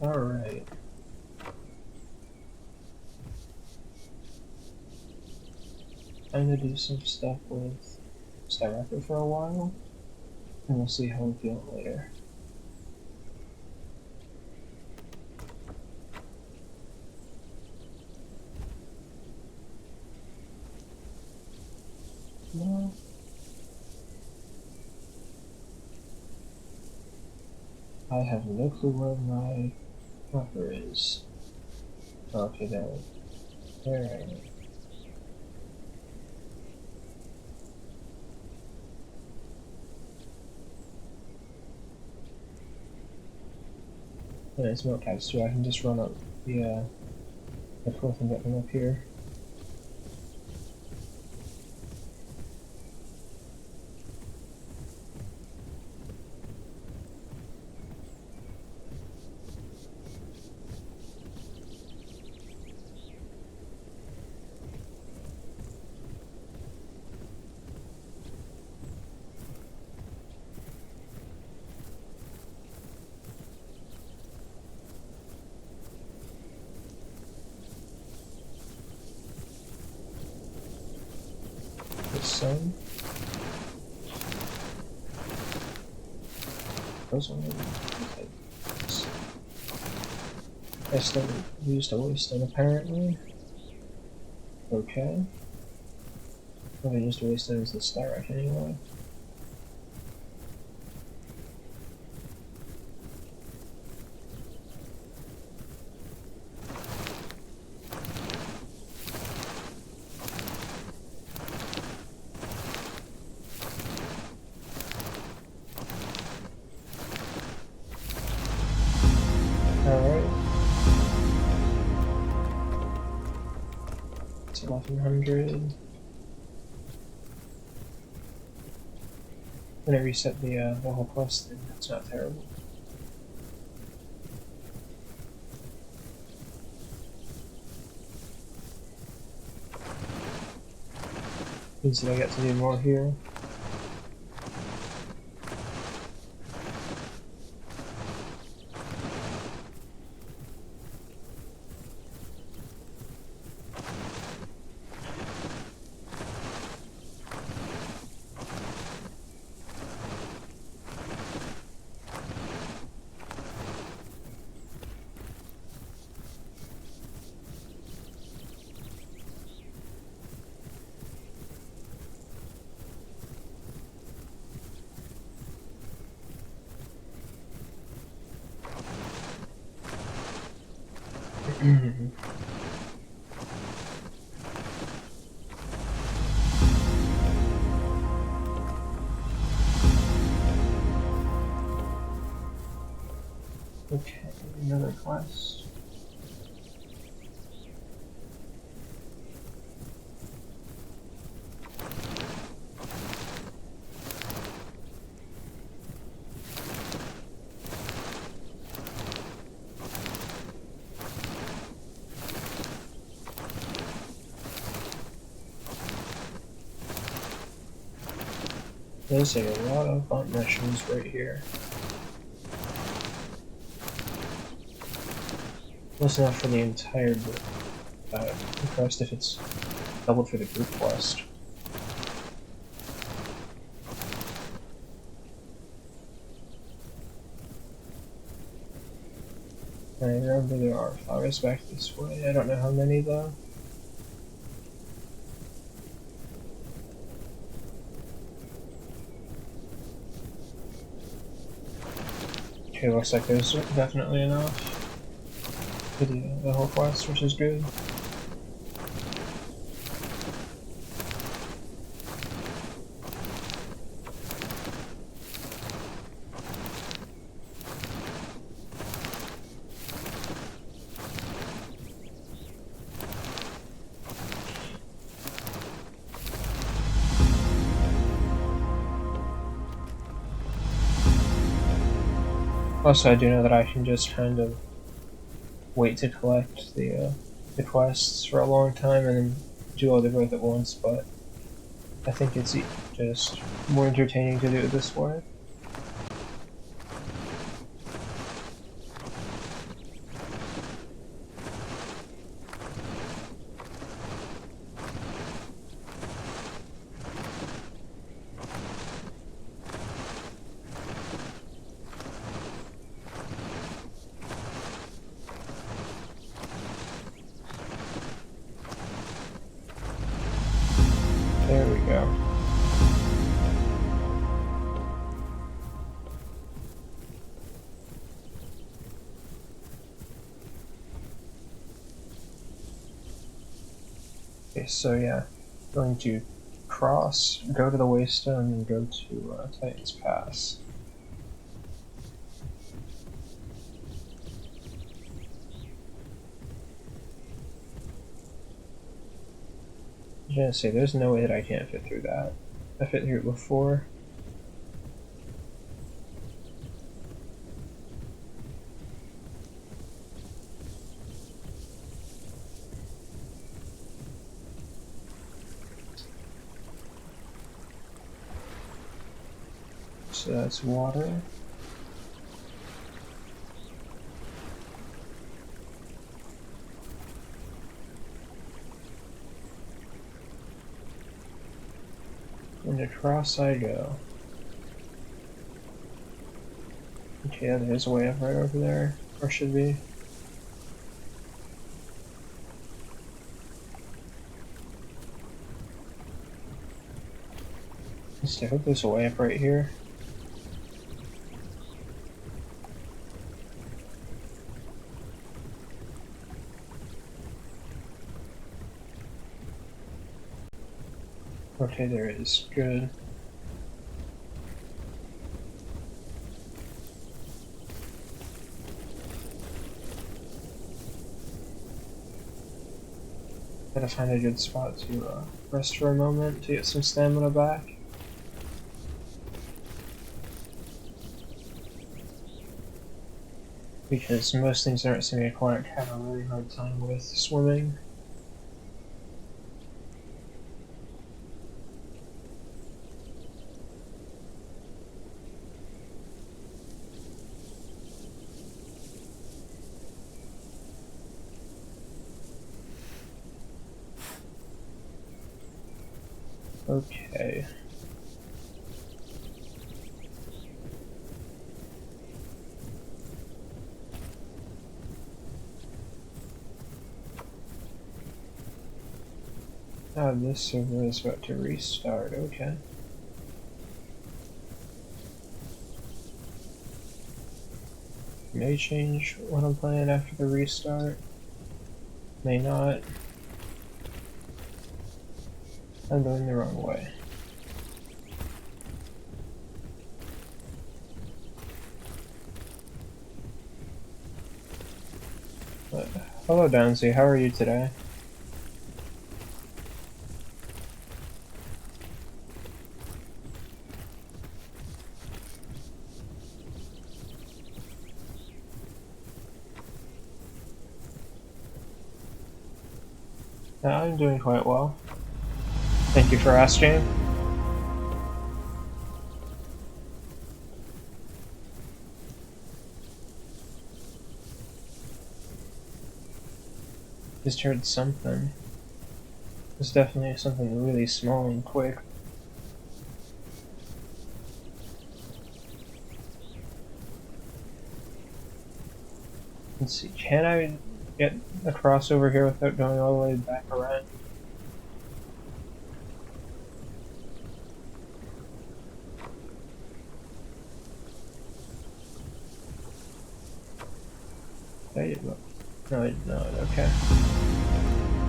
Alright. I'm gonna do some stuff with styrac for a while, and we'll see how I'm feeling later. No. I have no clue where my marker is. Okay, there. There. Yeah, it's milk tabs too. I can just run up the cliff and get them up here. The sun. Those are okay. I still used a wasteland apparently. Okay. If I used a wasteland as the styrac anyway. Alright. It's 1100. I'm gonna reset the whole quest thing. That's not terrible. Means that I get to do more here. Okay, another quest. There's a lot of bump mushrooms right here. That's enough for the entire quest if it's doubled for the group quest. I remember there are flowers back this way. I don't know how many though. Okay, looks like there's definitely enough to do the whole quest, which is good. Also, I do know that I can just kind of wait to collect the quests for a long time and then do all the growth at once, but I think it's just more entertaining to do it this way. Okay, so yeah, going to cross, go to the Waystone, and go to Titan's Pass. I was gonna say, there's no way that I can't fit through that. I fit through it before. So that's water. And across I go. Okay, yeah, there's a way up right over there. Or should be. I hope there's a way up right here. Okay, there is. Good. Gotta find a good spot to rest for a moment to get some stamina back. Because most things that aren't semi-aquatic have a really hard time with swimming. Okay. This server is about to restart, okay. May change what I'm playing after the restart. May not. I'm going the wrong way. But, hello Downsy, how are you today? I'm doing quite well. Thank you for asking. Just heard something. It's definitely something really small and quick. Let's see, can I get across over here without going all the way back around? There you go. No, I did not, okay.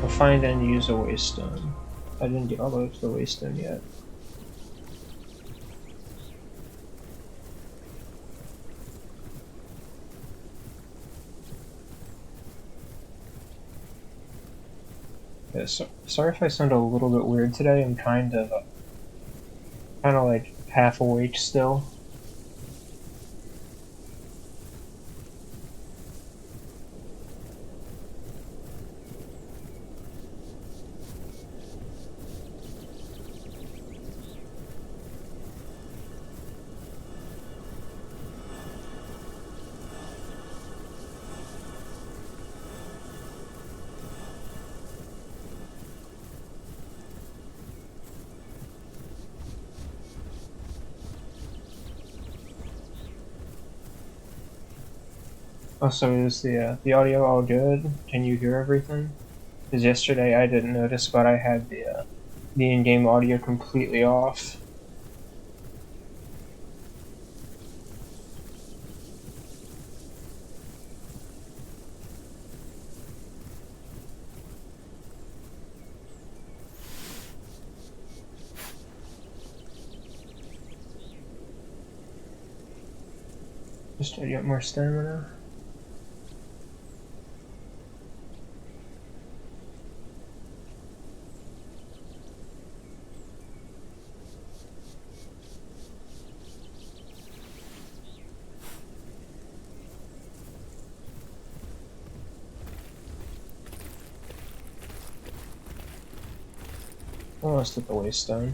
We'll find and use a waystone. I didn't get all the way to the waystone yet. Yeah, so, sorry if I sound a little bit weird today. I'm kind of like half awake still. Oh, so is the audio all good? Can you hear everything? Because yesterday I didn't notice, but I had the in-game audio completely off. Just to get more stamina. Almost at the waystone.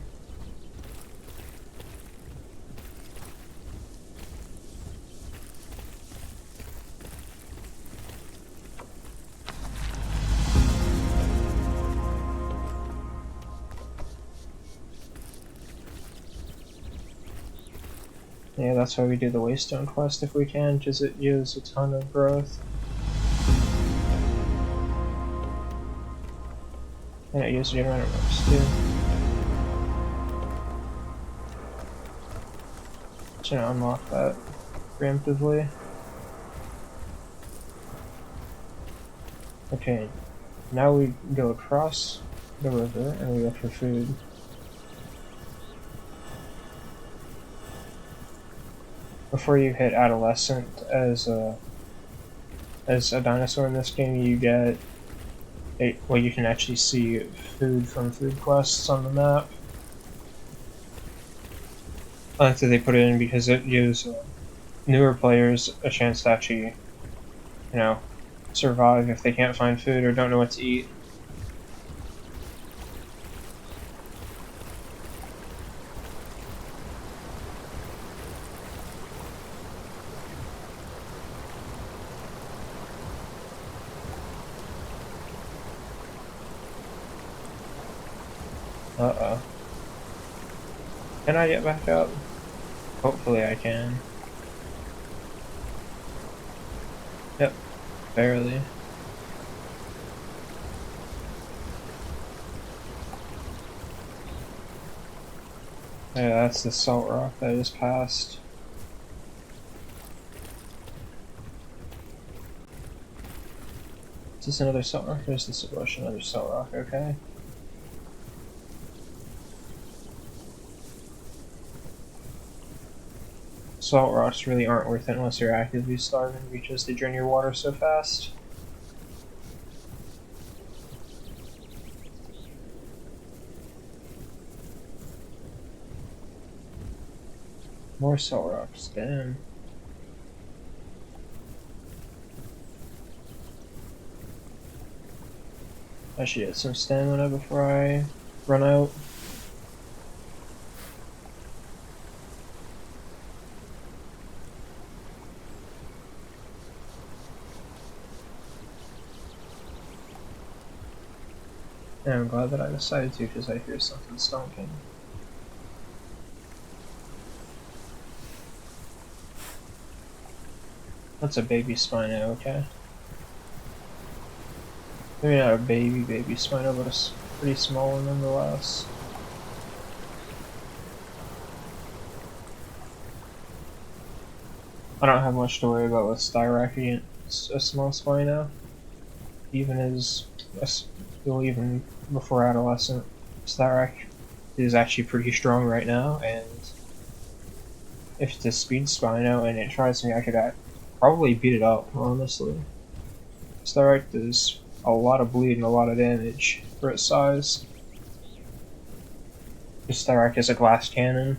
Yeah, that's why we do the waystone quest if we can, because it gives a ton of growth. And it gives you amount of ropes too. Should unlock that preemptively. Okay, now we go across the river and we look for food. Before you hit adolescent as a dinosaur in this game, you get well, you can actually see food from food quests on the map. I like that they put it in because it gives newer players a chance to actually, survive if they can't find food or don't know what to eat. Uh-oh. Can I get back up? Hopefully I can. Yep, barely. Yeah, that's the salt rock that I just passed. Is this another salt rock or is this a bush? Another salt rock, okay. Salt rocks really aren't worth it unless you're actively starving because they drain your water so fast. More salt rocks, damn. I should get some stamina before I run out. And I'm glad that I decided to because I hear something stomping. That's a baby Spino, okay. Maybe not a baby Spino, but a pretty small one nonetheless. I don't have much to worry about with styrac against a small Spino. Even before adolescent, styrac is actually pretty strong right now, and if it's a speed Spino and it tries me, I could probably beat it up, honestly. Styrac does a lot of bleed and a lot of damage for its size. Styrac is a glass cannon.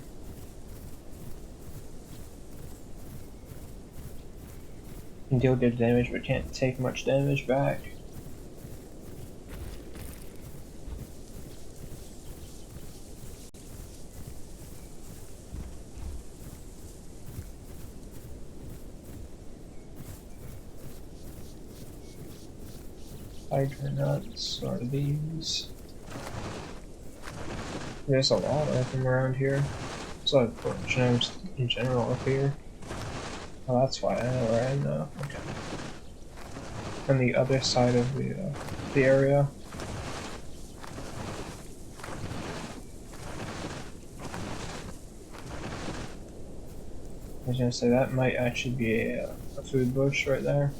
Can deal good damage but can't take much damage back. Tiger nuts are these. There's a lot of them around here. There's a lot of gems in general up here. Oh, that's why I know where I am now. Okay. On the other side of the area. I was gonna say that might actually be a food bush right there.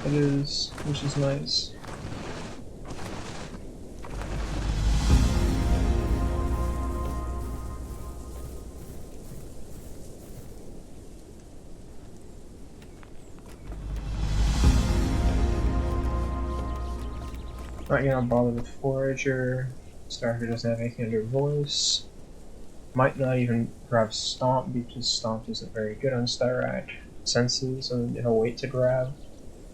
It is, which is nice. Not gonna bother with Forager. Starter doesn't have anything under voice. Might not even grab Stomp because Stomp isn't very good on styrac senses, and he'll wait to grab,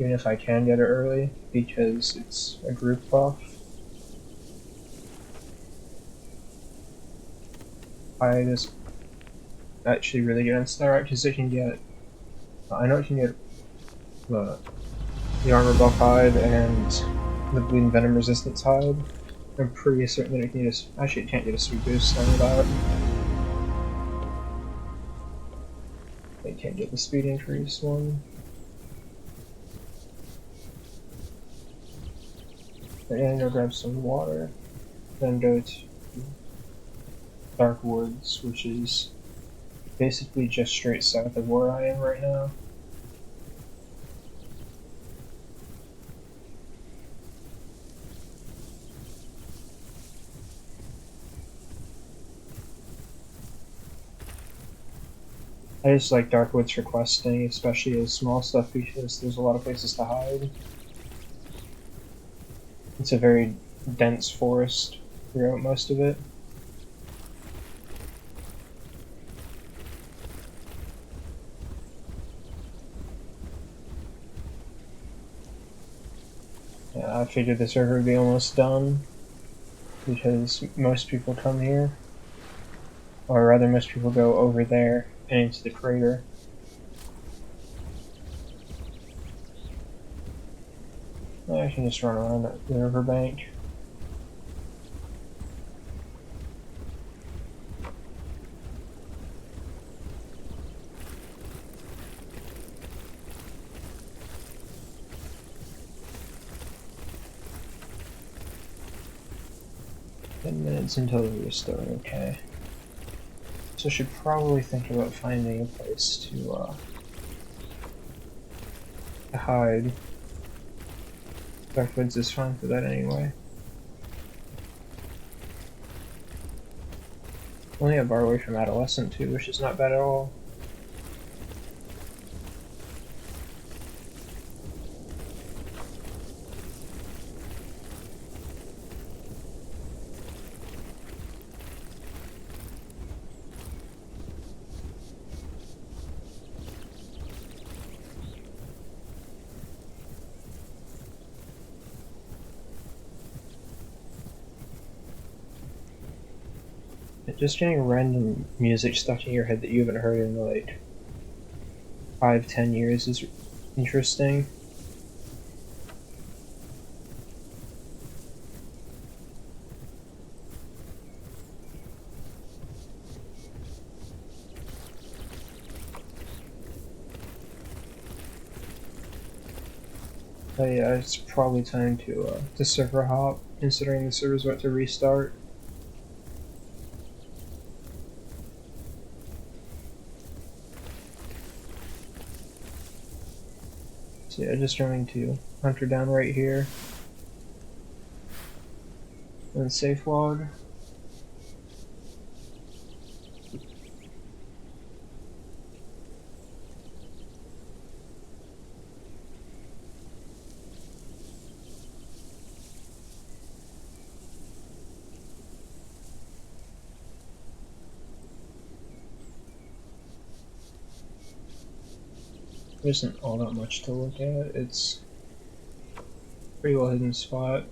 even if I can get it early, because it's a group buff. I just actually really good on styrac because it can get. I know it can get the armor buff hide and the bleeding venom resistance hide. I'm pretty certain that it can get a. Actually, it can't get a sweet boost on that. It can't get the speed increase one. But yeah, I'm gonna grab some water, then go to Dark Woods, which is basically just straight south of where I am right now. I just like Darkwoods for questing, especially as small stuff, because there's a lot of places to hide. It's a very dense forest throughout most of it. Yeah, I figured the server would be almost done, because most people come here. Or rather, most people go over there and into the crater. I can just run around the riverbank. Minutes until the restore, okay. So I should probably think about finding a place to hide. Darkwoods is fine for that anyway. Only a bar away from Adolescent too, which is not bad at all. Just getting random music stuck in your head that you haven't heard in like 5-10 years is interesting. But yeah, it's probably time to server hop, considering the server's about to restart. So yeah, just going to hunter down right here. And safe log. There isn't all that much to look at. It's a pretty well hidden spot.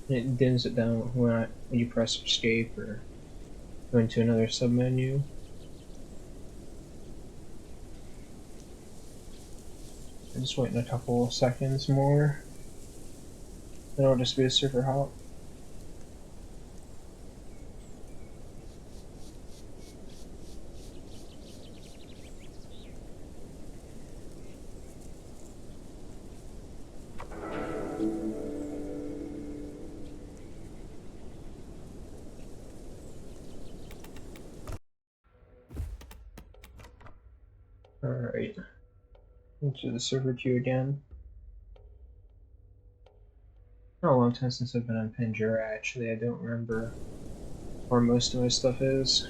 It dims it down when you press escape or go into another submenu. I'm just waiting a couple seconds more. Then it'll just be a server hop. Alright. Into the server queue again. Not a long time since I've been on Pandora, actually. I don't remember where most of my stuff is.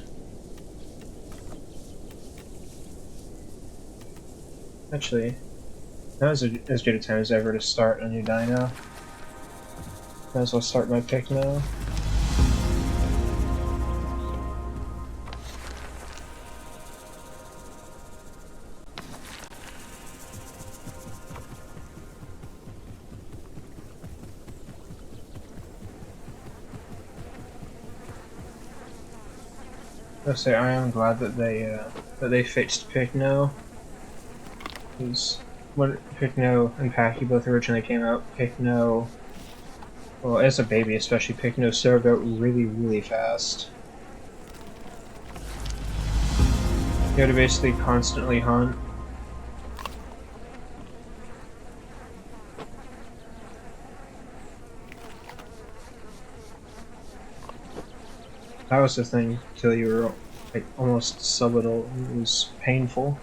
Actually, that was as good a time as ever to start a new dino. Might as well start my pick now. I say I am glad that they fixed Pycno, because when Pycno and Packy both originally came out, Pycno, well, as a baby especially, Pycno served out really fast. You had to basically constantly hunt. That was the thing till you were like almost subadult. It was painful.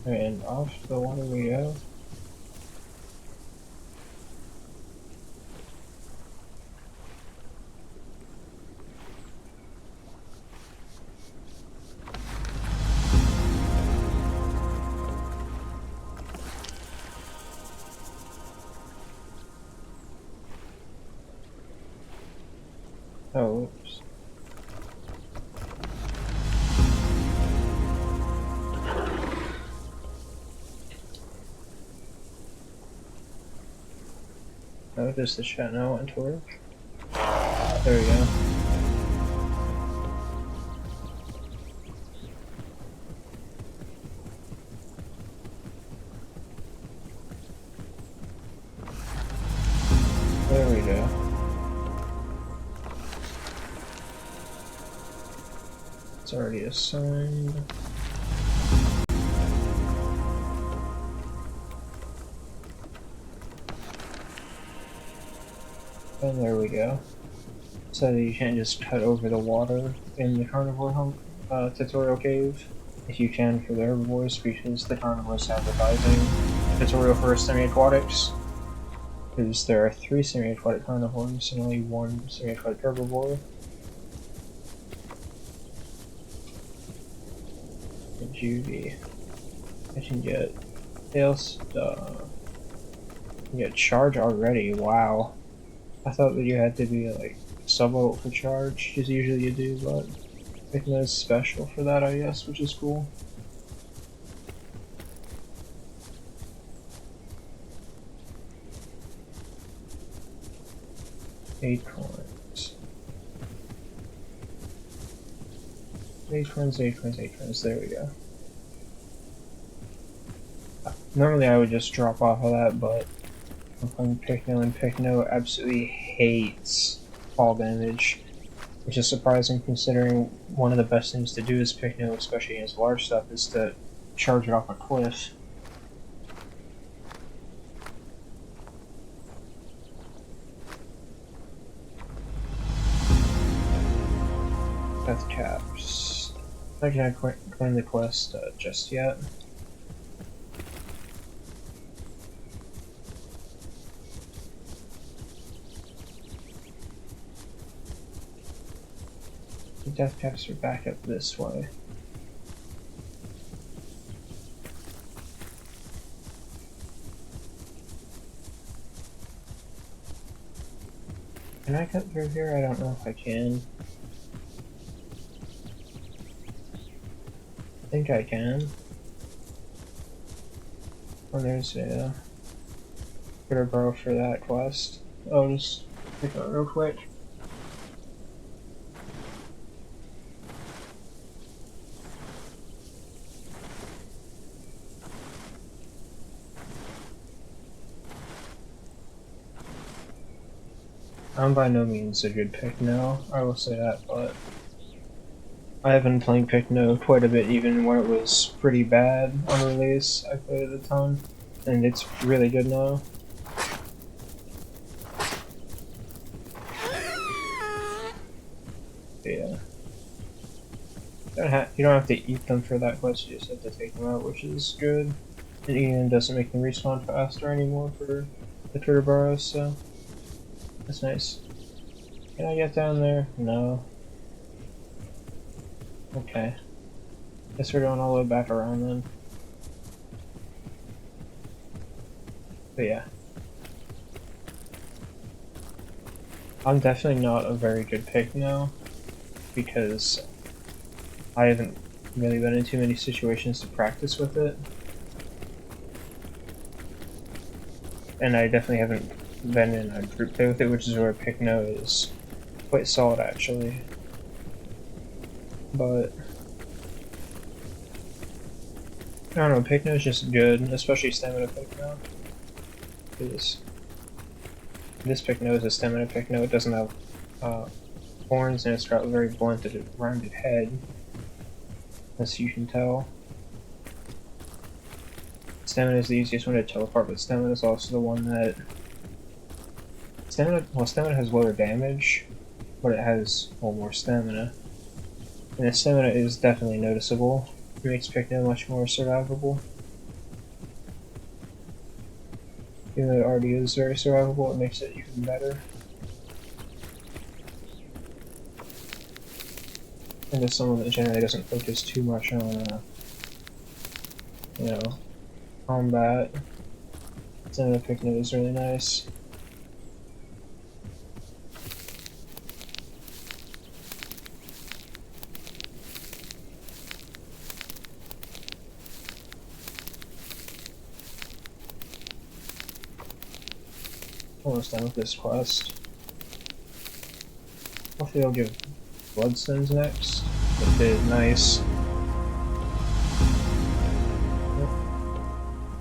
And off the water we go. Oh, oops. Oh, does the chat now want to work? There we go. There we go. It's already assigned. And there we go. So you can't just cut over the water in the carnivore tutorial cave, if you can for the herbivores, because the carnivores have the diving tutorial for semi-aquatics. Because there are 3 semi-aquatic carnivores and only 1 semi-aquatic herbivore. And Judy. I can get tail stuff. I can get charge already, wow. I thought that you had to be like sub-ult for charge, as usually you do, but Pycno is special for that, I guess, which is cool. Acorns. Acorns, there we go. Normally I would just drop off of that, but I'm playing Pycno, and Pycno absolutely hates fall damage, which is surprising considering one of the best things to do is Pycno, especially against large stuff, is to charge it off a cliff. Death caps. I can't claim the quest just yet. The death caps are back up this way. Can I cut through here? I don't know if I can. I think I can. Oh, there's a critter burrow for that quest. I'll just pick it up real quick. I'm by no means a good Pycno, I will say that, but I have been playing Pycno quite a bit even when it was pretty bad on release. I played it a ton, and it's really good now. Yeah. You don't have to eat them for that quest, you just have to take them out, which is good. And eating them doesn't make them respawn faster anymore for the critter burrows, so that's nice. Can I get down there? No. Okay. Guess we're going all the way back around then. But yeah. I'm definitely not a very good Pycno because I haven't really been in too many situations to practice with it. And I definitely haven't been in a group play with it, which is where Pycno is quite solid actually. But I don't know, Pycno is just good, especially stamina Pycno. Because this Pycno is a stamina Pycno, it doesn't have horns and it's got a very blunted, rounded head, as you can tell. Stamina is the easiest one to teleport, but stamina is also the one that stamina has lower damage, but it has more stamina. And the stamina is definitely noticeable. It makes Pycno much more survivable. Even though it already is very survivable, it makes it even better. And as someone that generally doesn't focus too much on, combat, stamina Pycno is really nice. Almost done with this quest. Hopefully I'll give bloodstones next. It did, nice.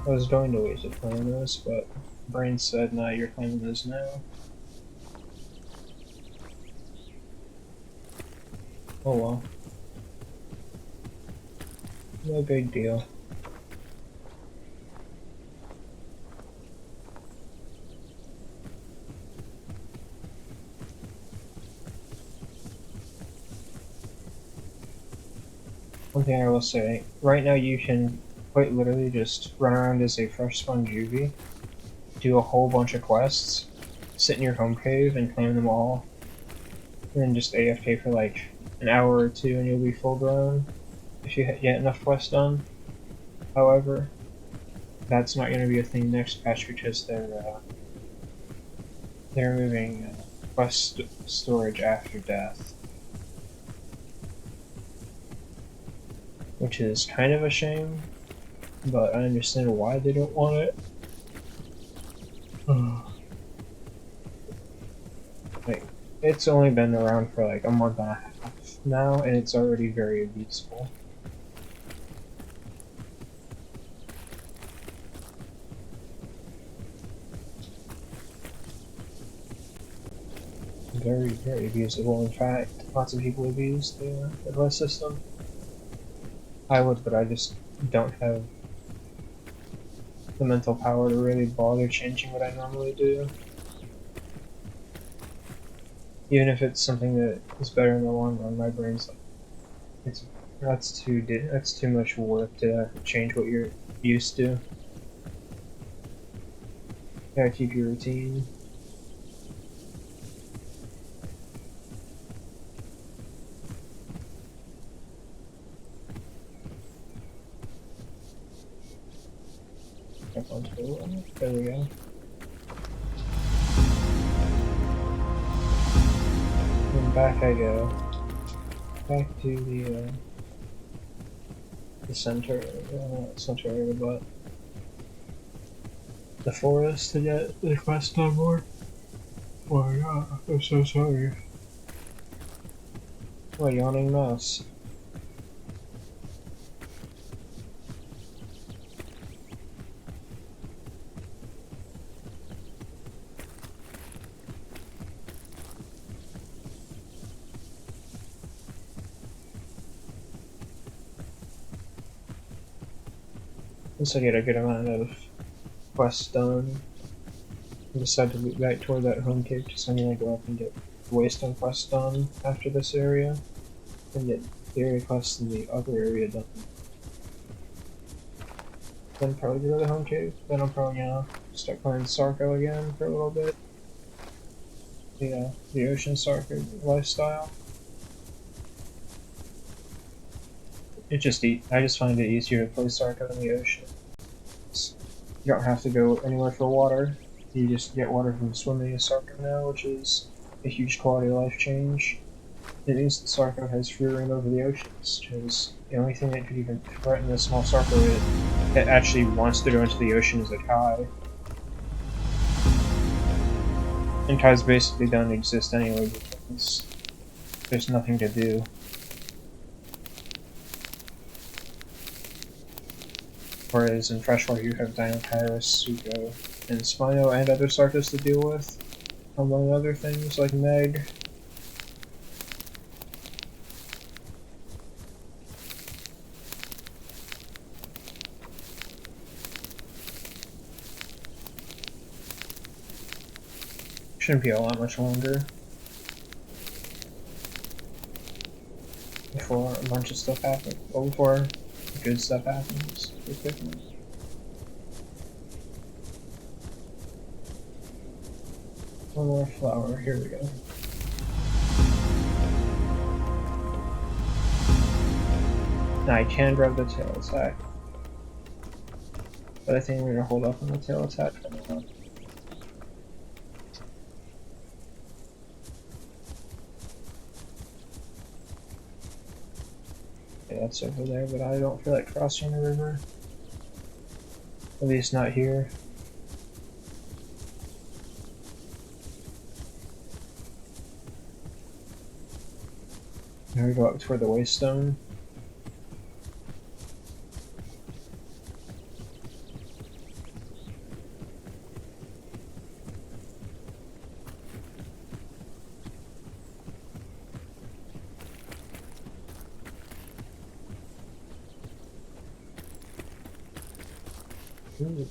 I was going to wait to claim those, but brain said, nah, you're claiming those now. Oh well. No big deal. One thing I will say, right now you can quite literally just run around as a fresh spawn juvie, do a whole bunch of quests, sit in your home cave and claim them all, and then just AFK for like an hour or two and you'll be full grown if you get enough quests done. However, that's not going to be a thing next patch because they're removing quest storage after death. Which is kind of a shame, but I understand why they don't want it. Like, it's only been around for like a month and a half now, and it's already very useful. Very, very usable. In fact, lots of people abuse the quest system. I would, but I just don't have the mental power to really bother changing what I normally do. Even if it's something that is better in the long run, my brain's like, that's too much work to change what you're used to. You gotta keep your routine. There we go. And back I go. Back to the center, not center area, but the forest to get the quest done more. Oh my god, I'm so sorry. What, yawning mouse? Once I get a good amount of quests done, I decide to loop back toward that home cave because I'm gonna go up and get waystone quests done after this area, and get the area quests in the other area done. Then probably go to the home cave, then I'm probably gonna start playing Sarco again for a little bit. The ocean Sarco lifestyle. I just find it easier to play Sarco in the ocean. You don't have to go anywhere for water. You just get water from swimming in Sarco now, which is a huge quality of life change. It means that Sarco has free reign over the oceans, because the only thing that could even threaten a small Sarco that actually wants to go into the ocean is a Kai. And Kais basically don't exist anyway because there's nothing to do. Whereas in freshwater you have Dinotyrus, Suko, and Spino and other Sarcos to deal with, among other things like Meg. Shouldn't be a lot much longer before a bunch of stuff happens. Well, before good stuff happens. One more flower, here we go. Now I can grab the tail attack, but I think we're gonna hold up on the tail attack for now. Yeah, that's over there, but I don't feel like crossing the river. At least not here. Now we go up toward the waystone. Ooh.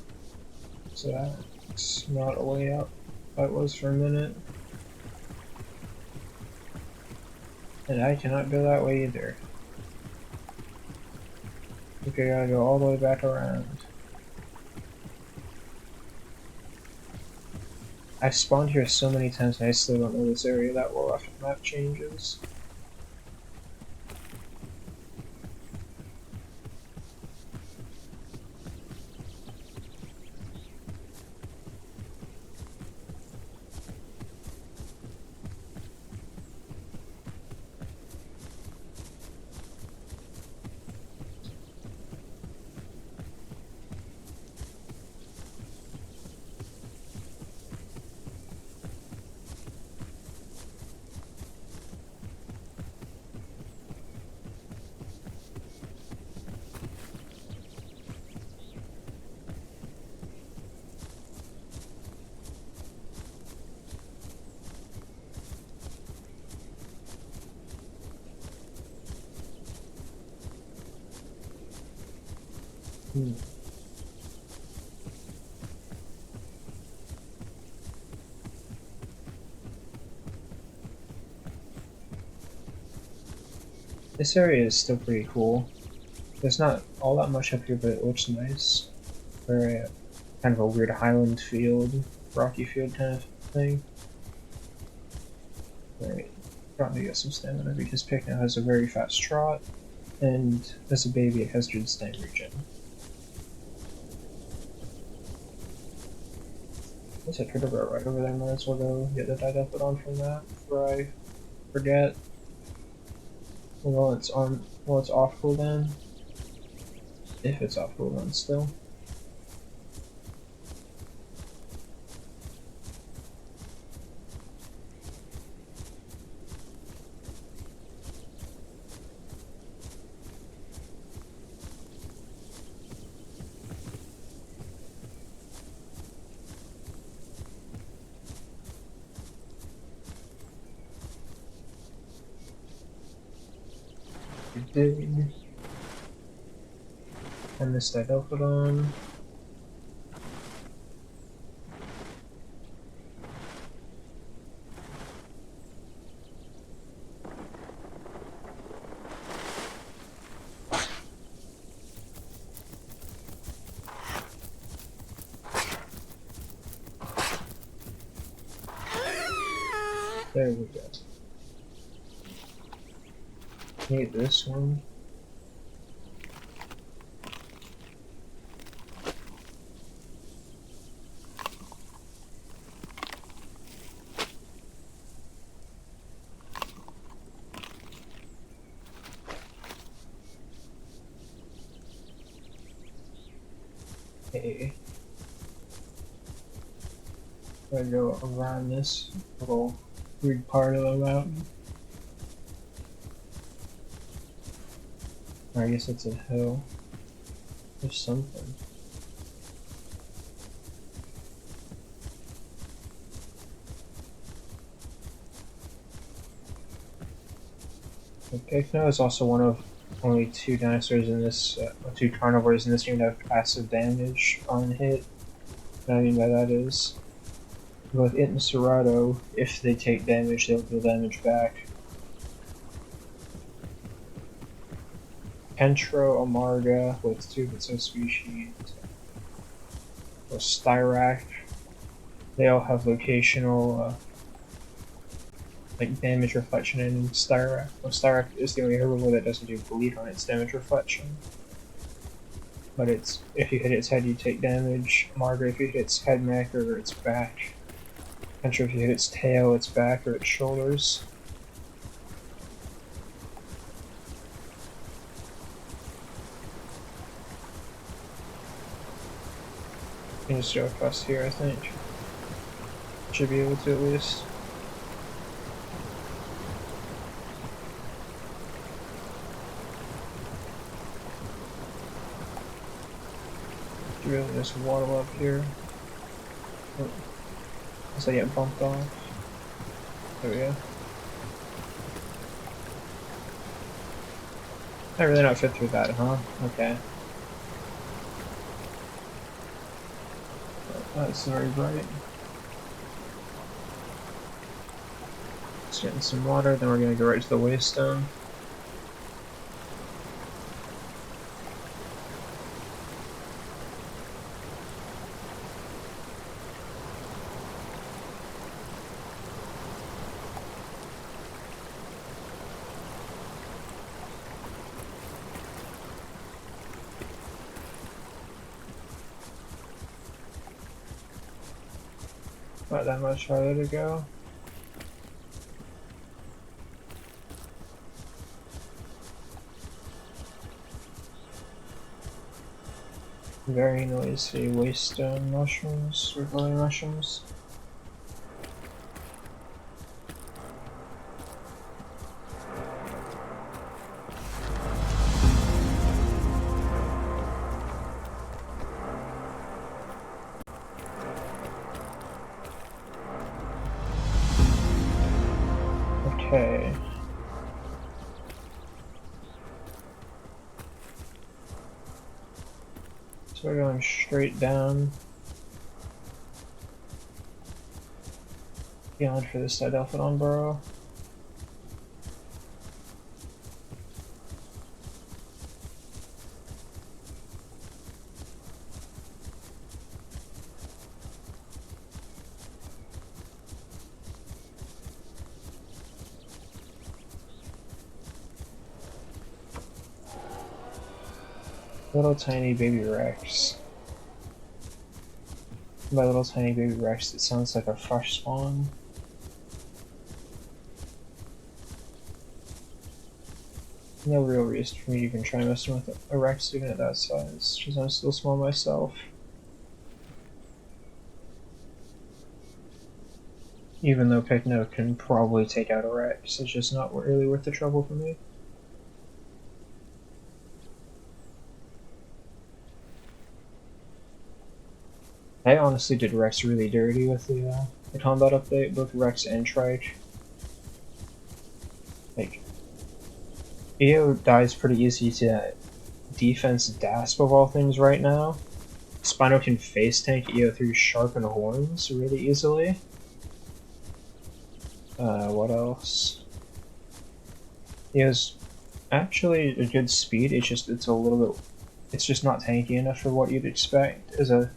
So that's not a way up. That was for a minute. And I cannot go that way either. Okay, I gotta go all the way back around. I've spawned here so many times and I still don't know this area that well after the map changes. This area is still pretty cool. There's not all that much up here, but it looks nice. Very kind of a weird highland field, rocky field kind of thing. Right, probably get some stamina because Pycno has a very fast trot, and as a baby it has good stamina regen. There's a turtle boat right over there, might as well go get the Didephodon from that before I forget. Well, it's off cooldown. If it's off cooldown still. Dig. And this Didephodon. There we go. Need this one. I go around this little weird part of the mountain. Or I guess it's a hill. There's something. Pycno is also one of only two dinosaurs in this, two carnivores in this game that have passive damage on hit. What I mean by that is, both it and Cerrado, if they take damage, they'll deal damage back. Pentro, Amarga, with two of its own species, or styrac, they all have vocational like damage reflection in styrac. Well, styrac is the only herbivore that doesn't do bleed on its damage reflection. But it's if you hit its head, you take damage. Amarga, if you hit its head, neck, or its back. Pentro, if you hit its tail, its back, or its shoulders. You can just go across here, I think. Should be able to at least. Should be able to just waddle up here. Oh. Unless I get bumped off. There we go. I really not fit through that, huh? Okay. That's very bright. Just getting some water, then we're gonna go right to the waystone. Not that much farther to go. Very noisy waystone mushrooms, or glowing mushrooms. Okay. So we're going straight down. Beyond for this Didelphodon burrow. Little tiny baby Rex. By little tiny baby Rex, it sounds like a fresh spawn. No real reason for me to even try messing with a Rex even at that size, because I'm still small myself. Even though Pycno can probably take out a Rex, it's just not really worth the trouble for me. I honestly did Rex really dirty with the combat update, both Rex and Trike. Like, EO dies pretty easy to defense Dasp of all things right now. Spino can face tank EO through Sharpened Horns really easily. What else? EO's actually a good speed, it's just a little bit, it's just not tanky enough for what you'd expect as a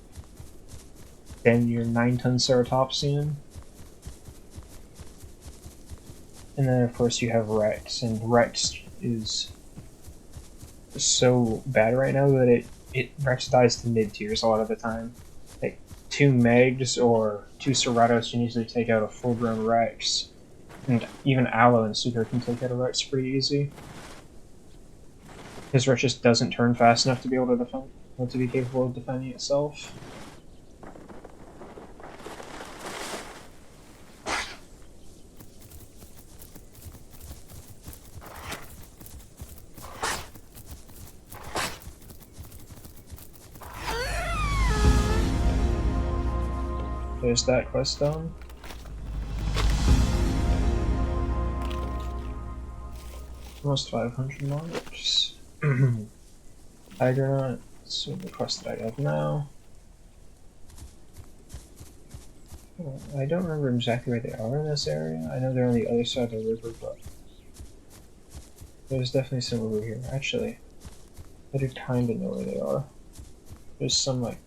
your 9-ton Ceratopsian. And then of course you have Rex, and Rex is so bad right now that Rex dies to mid tiers a lot of the time. Like 2 Megs or 2 Cerrados can usually take out a full grown Rex. And even Aloe and Super can take out a Rex pretty easy. His Rex just doesn't turn fast enough to be able to defend. want to be capable of defending itself. There's that quest done. Almost 500 marks. Hydronaut, so the quest that I have now. I don't remember exactly where they are in this area. I know they're on the other side of the river, but there's definitely some over here. Actually, I do kinda know where they are. There's some like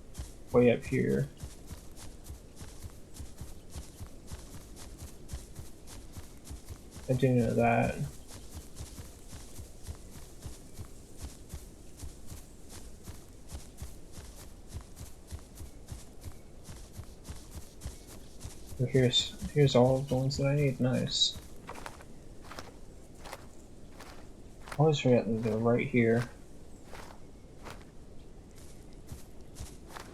way up here. I do know that. But here's all of the ones that I need. Nice. I always forget that they're right here.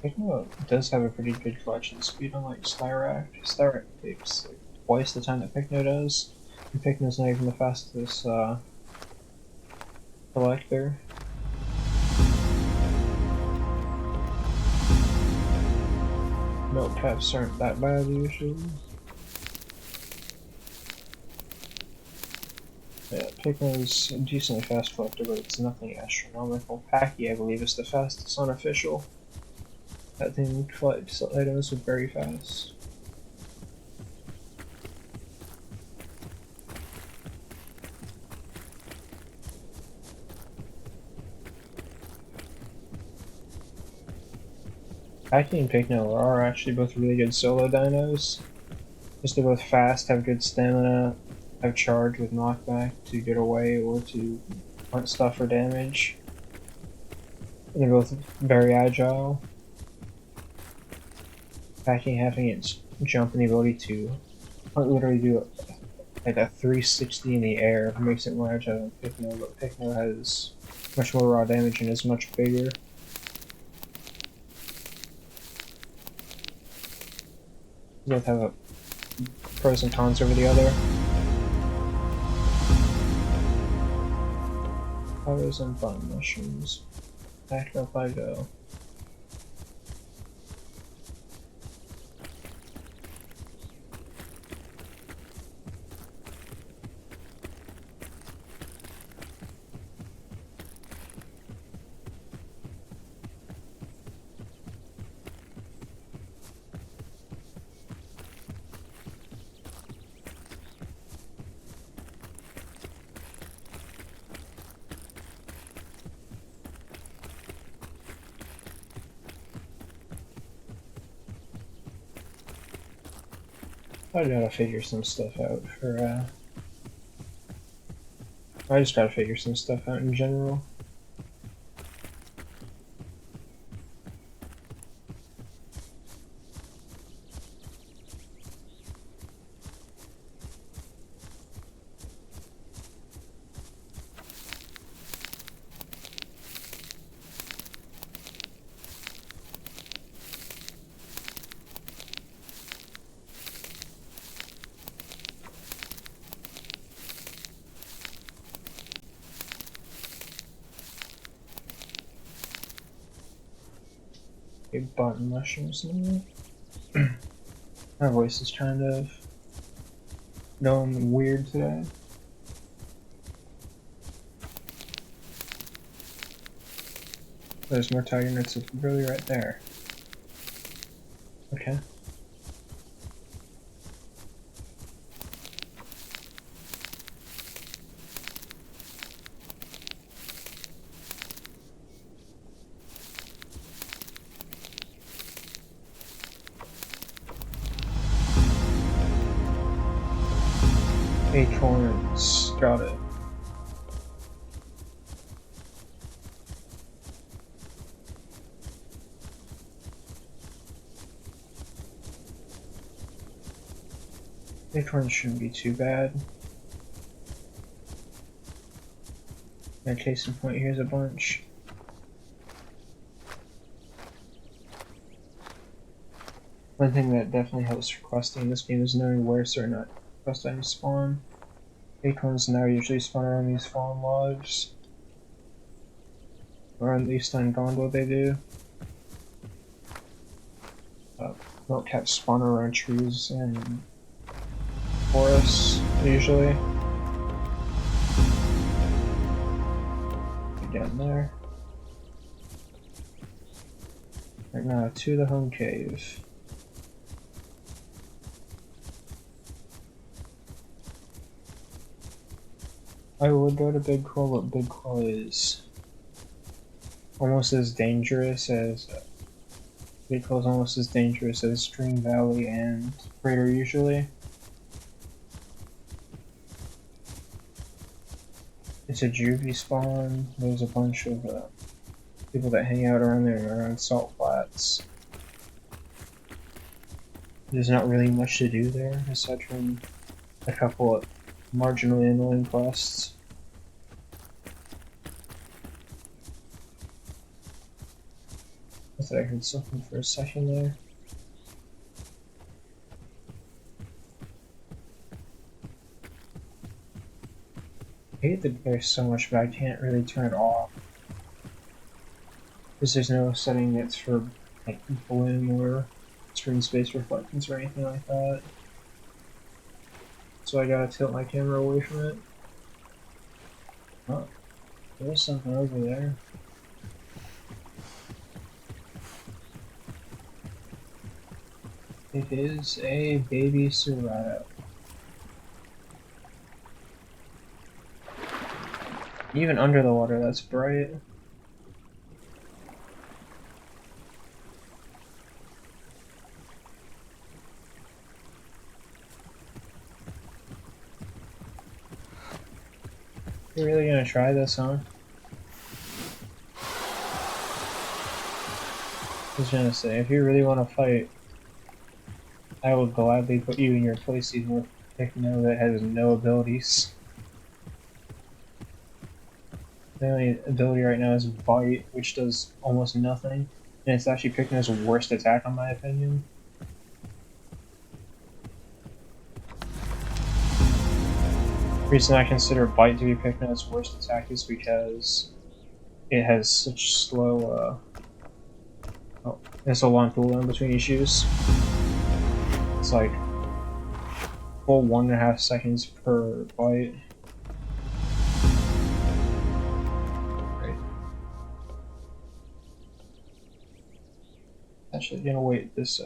Pycno does have a pretty good collection speed, unlike styrac. Styrac takes like twice the time that Pycno does, and Pycno's not even the fastest collector. Milk taps aren't that bad usually. Yeah, Pycno's a decently fast collector, but it's nothing astronomical. Packy, I believe, is the fastest unofficial. That thing collects items very fast. Packy and Pycno are actually both really good solo dinos. Because they're both fast, have good stamina, have charge with knockback to get away or to hunt stuff for damage. And they're both very agile. Packy having its jump and the ability to literally do like a 360 in the air makes it more agile than Pycno, but Pycno has much more raw damage and is much bigger. Both have a pros and cons over the other. Flowers and bun mushrooms. Back up I go. I gotta figure some stuff out for, I just gotta figure some stuff out in general. Big button mushrooms now. My voice is kind of going weird today. There's more tiger nuts really right there. Okay. Acorns, got it. Acorns shouldn't be too bad. My case in point, here's a bunch. One thing that definitely helps for questing in this game is knowing where certain quest items spawn. Acorns now usually spawn around these fallen logs. Or at least on Gondola they do. Milk caps spawn around trees and forests, usually. Get in there. Right now, to the home cave. I would go to Big Quill, but Big Quill is almost as dangerous as Big Quill is almost as dangerous as Dream Valley and Crater usually. It's a juvie spawn. There's a bunch of people that hang out around there around salt flats. There's not really much to do there aside from a couple of marginally annoying quests. I thought I heard something for a second there. I hate the glare so much, but I can't really turn it off. Because there's no setting that's for like bloom or screen space reflections or anything like that. So I gotta tilt my camera away from it. Oh, there's something over there. It is a baby styrac. Even under the water, that's bright. You're really gonna try this, huh? I was gonna say, if you really want to fight, I will gladly put you in your place even with Pycno that has no abilities. The only ability right now is Bite, which does almost nothing, and it's actually Pycno's worst attack in my opinion. The reason I consider Bite to be Pycno's worst attack is because it has such slow, there's a long cooldown between each use. It's like full 1.5 seconds per bite. Right. Actually, gonna wait this.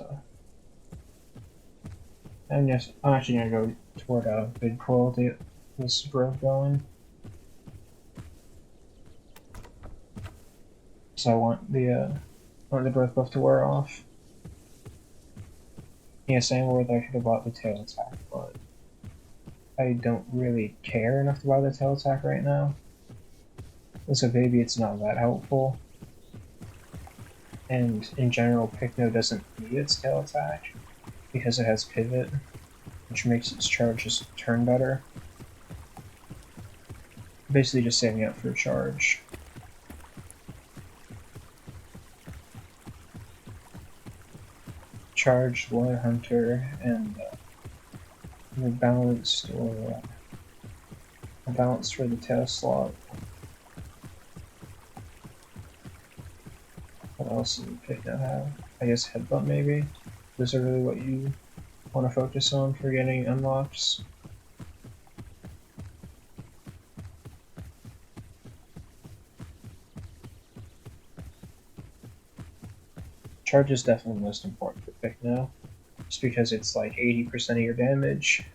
I'm actually gonna go toward Big Quill to get this growth going. So I want the growth buff to wear off. Yeah, same word I could have bought the tail attack, but I don't really care enough to buy the tail attack right now. As a baby, it's not that helpful. And in general, Pycno doesn't need its tail attack because it has pivot, which makes its charge just turn better. Basically just saving up for a charge. Charge, Lawyer Hunter, and balanced or a balance for the tail slot. What else does Pycno have? I guess Headbutt maybe? Those are really what you want to focus on for getting unlocks. Charge is definitely most important for Pycno, just because it's like 80% of your damage.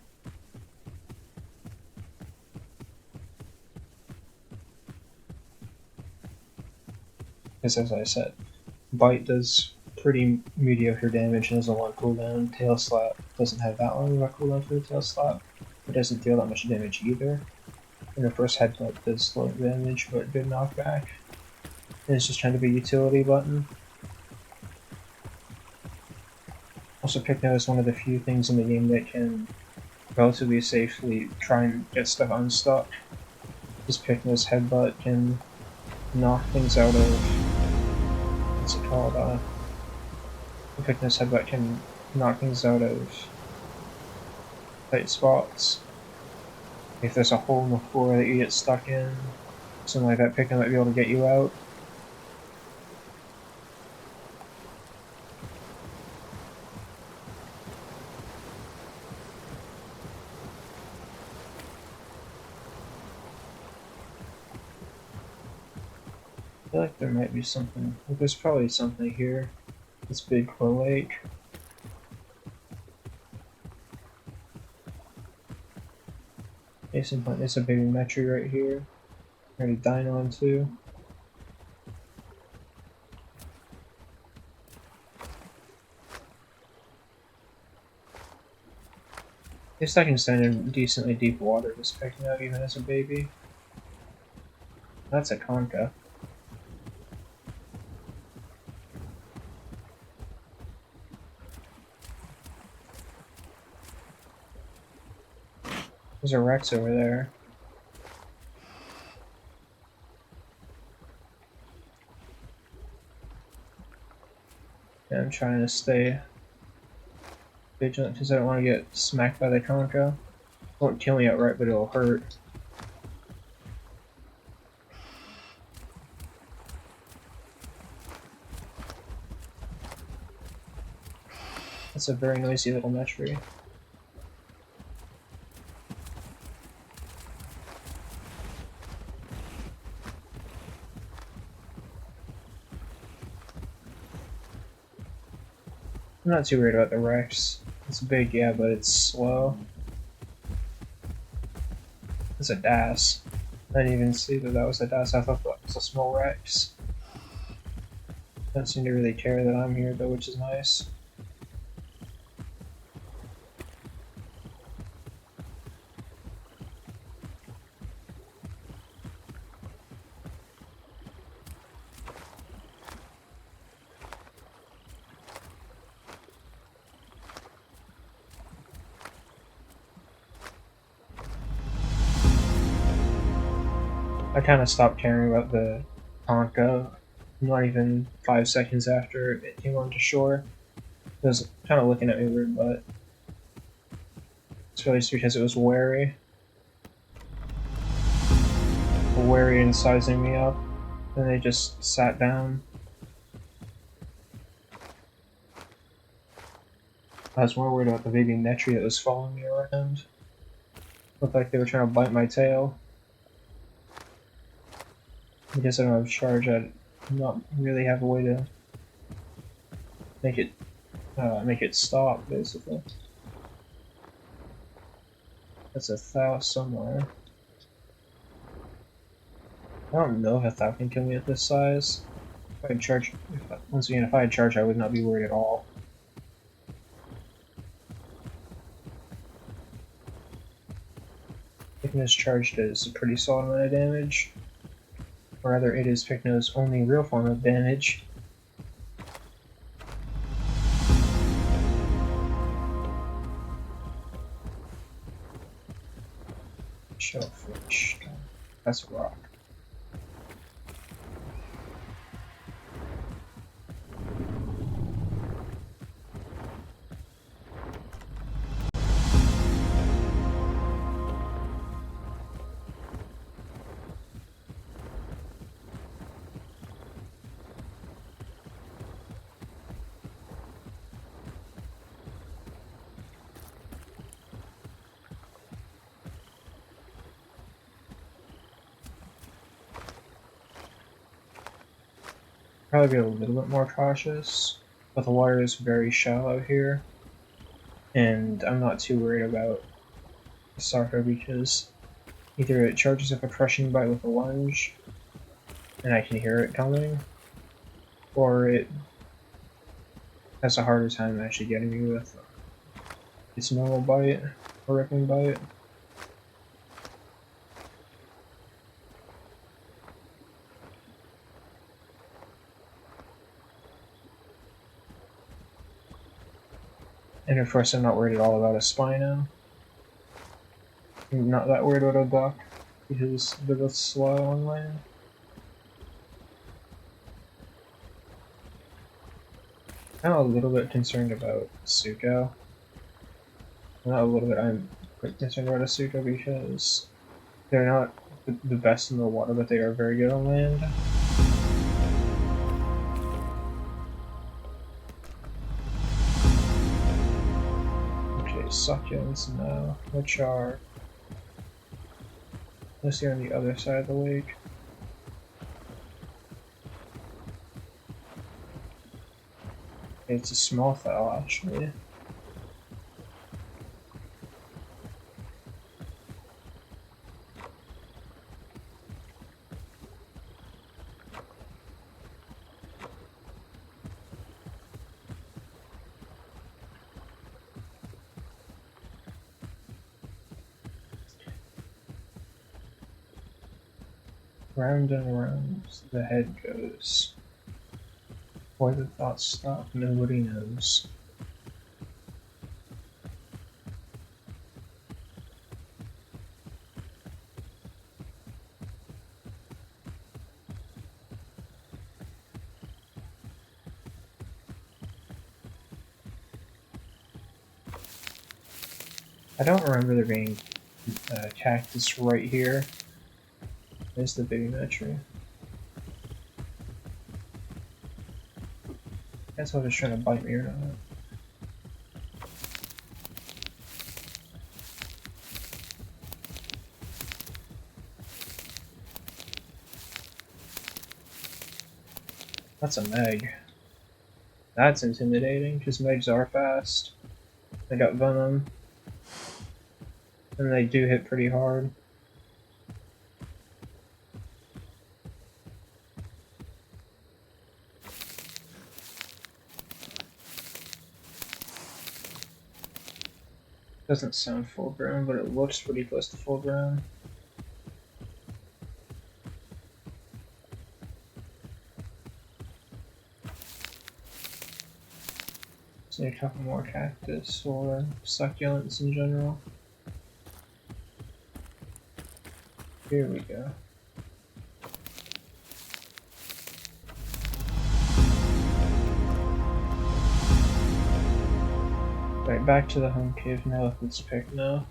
Because as I said, Bite does pretty mediocre damage and has a long cooldown. Tail Slap doesn't have that long of a cooldown for the Tail Slap. It doesn't deal that much damage either. And of course Headbutt does slow damage, but good knockback. And it's just trying to be a utility button. Also, Pycno is one of the few things in the game that can relatively safely try and get stuff unstuck. Because Pycno's Headbutt can knock things out of... what's it called? Pycno's Headbutt can knock things out of tight spots. If there's a hole in the floor that you get stuck in, something like that, Pycno might be able to get you out. I feel like there might be something. There's probably something here. This big claw lake. Case in point, there's a baby metry right here. Already dying on too. At least I can stand in decently deep water just picking out even as a baby. That's a concha. There's a Rex over there. Yeah, I'm trying to stay vigilant because I don't want to get smacked by the concha. It won't kill me outright, but it'll hurt. That's a very noisy little metry. I'm not too worried about the Rex. It's big, yeah, but it's slow. It's a DAS. I didn't even see that that was a DAS. I thought that was a small Rex. Doesn't seem to really care that I'm here though, which is nice. I kind of stopped caring about the concha. Not even 5 seconds after it came onto shore. It was kind of looking at me weird, but it's really just because it was wary. Wary and sizing me up. And they just sat down. I was more worried about the baby metry that was following me around. Looked like they were trying to bite my tail. Because I don't have charge, I not really have a way to make it stop, basically. That's a Thou somewhere. I don't know if a Thou can kill me at this size. If I had charge, once again, if I had charge, I would not be worried at all. Pycno's charge does a pretty solid amount of damage. Or rather, it is Pycno's only real form of damage. Shellfish. That's a rock. Probably be a little bit more cautious, but the water is very shallow here, and I'm not too worried about the sarco because either it charges up a crushing bite with a lunge, and I can hear it coming, or it has a harder time actually getting me with its normal bite or ripping bite. And of course I'm not worried at all about a Spino. I'm not that worried about a duck, because they're both slow on land. I'm a little bit concerned about Suko. Not a little bit, I'm quite concerned about Asuka because they're not the best in the water, but they are very good on land. Okay, succulents now, which are mostly on the other side of the lake. It's a small fowl, actually. Round and around the head goes. Where the thoughts stop, nobody knows. I don't remember there being a cactus right here. There's the baby tree. That's what it's trying to bite me or not. That's a Meg. That's intimidating, because Megs are fast. They got venom. And they do hit pretty hard. Doesn't sound full grown, but it looks pretty close to full grown. Just need a couple more cactus or succulents in general. Here we go. Right, back to the home cave now with its Pycno.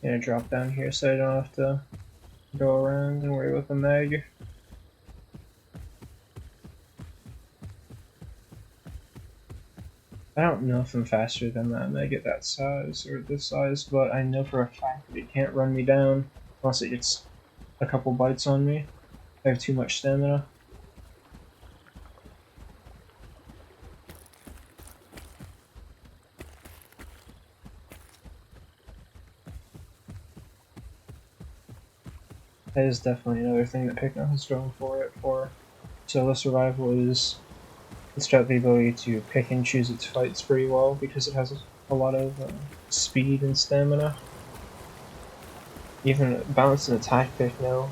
Gonna drop down here so I don't have to go around and worry about the Meg. I don't know if I'm faster than that Meg at that size or this size, but I know for a fact that it can't run me down unless it gets a couple bites on me. I have too much stamina. That is definitely another thing that Pycno has going for it for solo survival is it's got the ability to pick and choose its fights pretty well because it has a lot of speed and stamina. Even balance and attack Pycno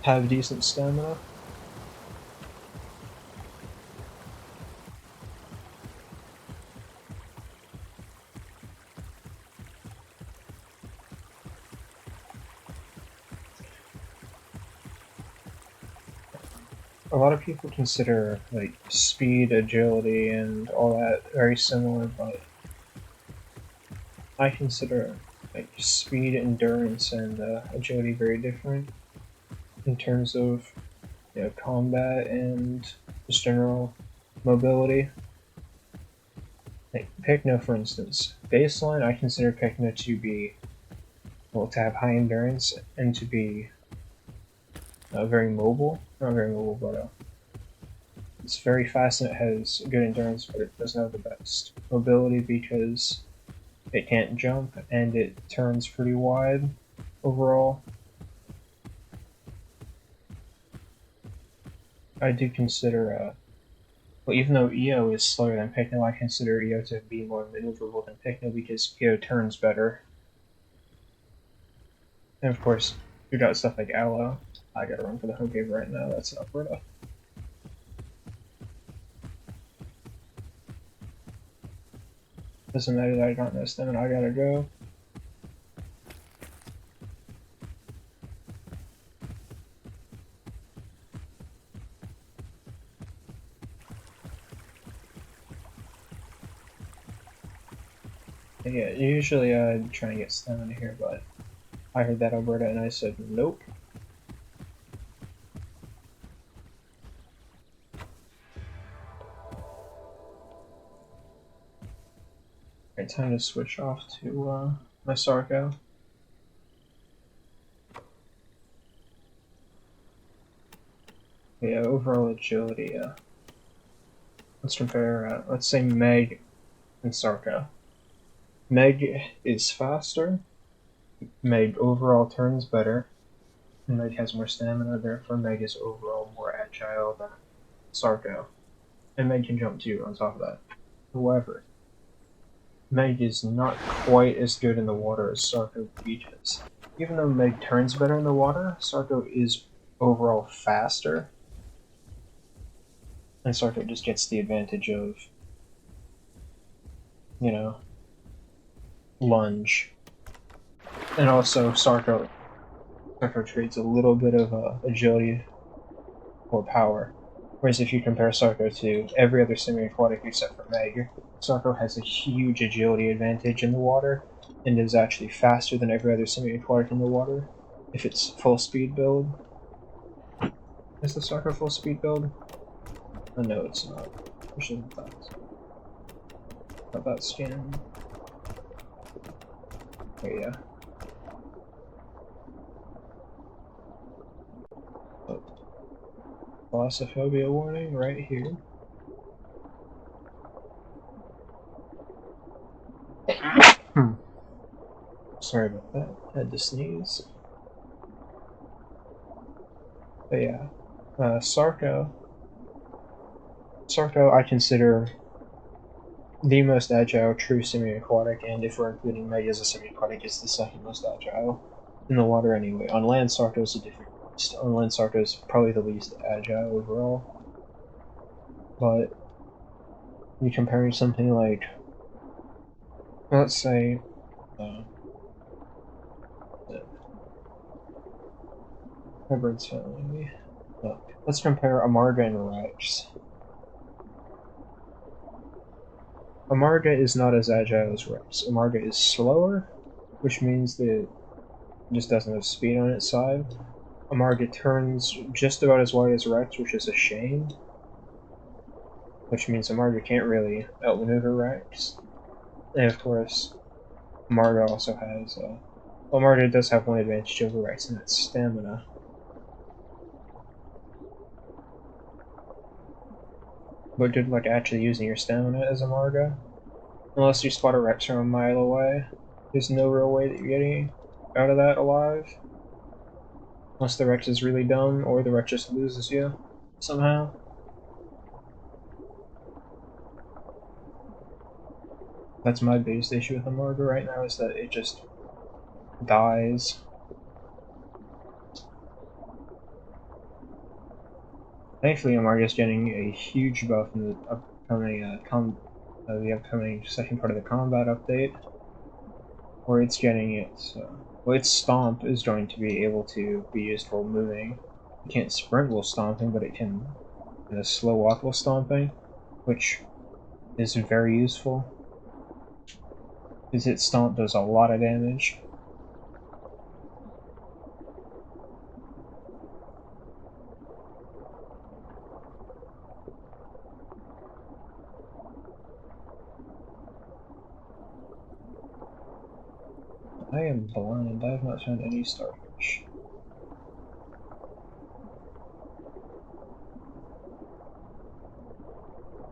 have decent stamina. A lot of people consider like speed, agility, and all that very similar, but I consider like speed, endurance, and agility very different in terms of combat and just general mobility. Like Pycno, for instance, baseline I consider Pycno to be to have high endurance and to be very mobile. Not very mobile, but it's very fast and it has good endurance, but it doesn't have the best mobility because it can't jump and it turns pretty wide overall. I do consider, well, even though EO is slower than Pycno, I consider EO to be more maneuverable than Pycno because EO turns better. And of course, you got stuff like Aloe. I gotta run for the home cave right now, that's an Alberta. Doesn't matter that I got no stamina, I gotta go. Yeah, usually I'd try and get stamina here, but I heard that Alberta and I said nope. Alright, time to switch off to my sarco. Yeah, overall agility, let's compare, let's say Meg and Sarco. Meg is faster, Meg overall turns better, and Meg has more stamina, therefore Meg is overall more agile than Sarco. And Meg can jump too on top of that. However, Meg is not quite as good in the water as Sarco reaches. Even though Meg turns better in the water, Sarco is overall faster, and Sarco just gets the advantage of, you know, lunge. And also, Sarco trades a little bit of agility or power. Whereas if you compare Sarco to every other semi-aquatic except for Meg, Sarco has a huge agility advantage in the water, and is actually faster than every other semi-aquatic in the water, if it's full speed build. Is the Sarco full speed build? Oh, no, it's not. I should have thought that skin. Oh, yeah. Oh. Glossophobia warning right here. Sorry about that. Had to sneeze. But yeah, Sarco I consider the most agile true semi-aquatic, and if we're including Meg as a semi-aquatic, it's the second most agile in the water anyway. On land, Sarco is a different beast. On land, Sarco is probably the least agile overall. But you comparing something like, let's say, my bird's failing me. Let's compare Amarga and Rex. Amarga is not as agile as Rex. Amarga is slower, which means that it just doesn't have speed on its side. Amarga turns just about as wide as Rex, which is a shame. Which means Amarga can't really outmaneuver Rex. And of course, Amarga also has, well, Amarga does have one advantage over Rex, and that's stamina. But good luck actually using your stamina as Amarga. Unless you spot a Rex from a mile away, there's no real way that you're getting out of that alive. Unless the Rex is really dumb, or the Rex just loses you somehow. That's my biggest issue with Amarga right now, is that it just dies. Thankfully, Amarga is getting a huge buff in the upcoming second part of the combat update, where it's getting its well, its stomp is going to be able to be used while moving. It can't sprint while stomping, but it can slow walk while stomping, which is very useful, because its stomp does a lot of damage. I am blind. I have not found any starfish.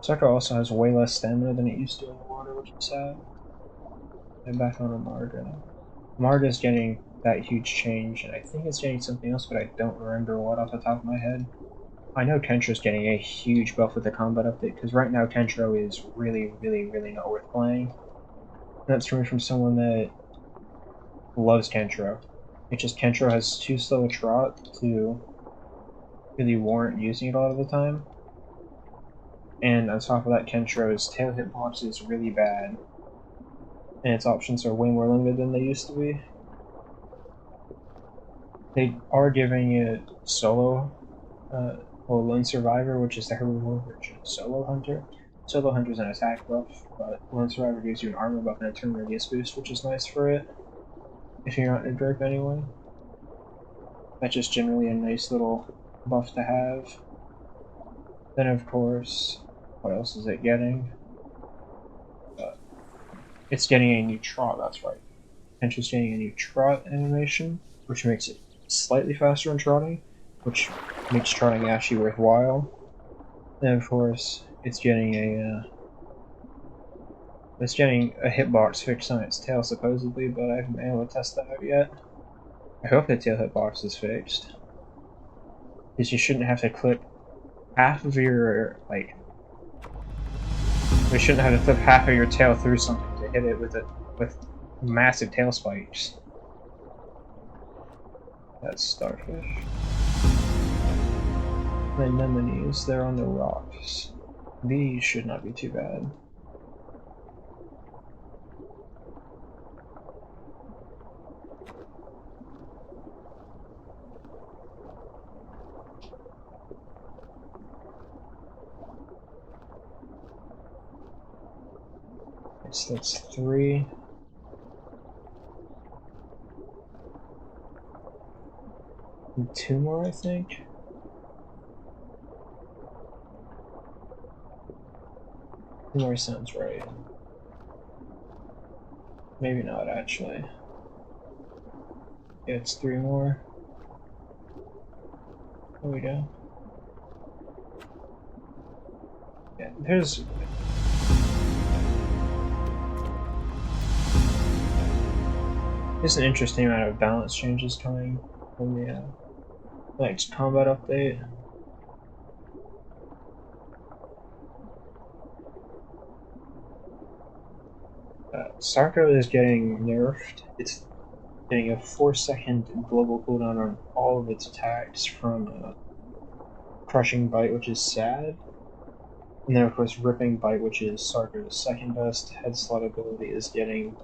Sarco also has way less stamina than it used to in the water, which is sad. I'm back on Amarga. Amarga's getting that huge change, and I think it's getting something else, but I don't remember what off the top of my head. I know Kentro's getting a huge buff with the combat update, because right now Kentro is really, really, really not worth playing. And that's coming from someone that loves Kentro. It's just Kentro has too slow a trot to really warrant using it a lot of the time. And on top of that, Kentro's tail hitbox is really bad, and its options are way more limited than they used to be. They are giving it solo, Lone Survivor, which is the herbivore version of Solo Hunter, Solo Hunter's an attack buff, but one survivor gives you an armor buff and a turn radius boost, which is nice for it. If you're not in a derp anyway. That's just generally a nice little buff to have. Then of course, what else is it getting? It's getting a new trot, that's right. And it's getting a new trot animation, which makes it slightly faster in trotting, which makes trotting actually worthwhile. And of course, it's getting a hitbox fixed on its tail supposedly, but I haven't been able to test that out yet. I hope the tail hitbox is fixed, because you shouldn't have to clip half of your you shouldn't have to clip half of your tail through something to hit it with massive tail spikes. That's starfish. Anemones, they're on the rocks. These should not be too bad. So that's 3. And 2 more, I think. More sounds right. Maybe not, actually. Yeah, it's 3 more. There we go. Yeah, there's an interesting amount of balance changes coming from the next combat update. Sarco is getting nerfed. It's getting a 4-second global cooldown on all of its attacks from Crushing Bite, which is sad. And then of course Ripping Bite, which is Sarco's second best head slot ability, is getting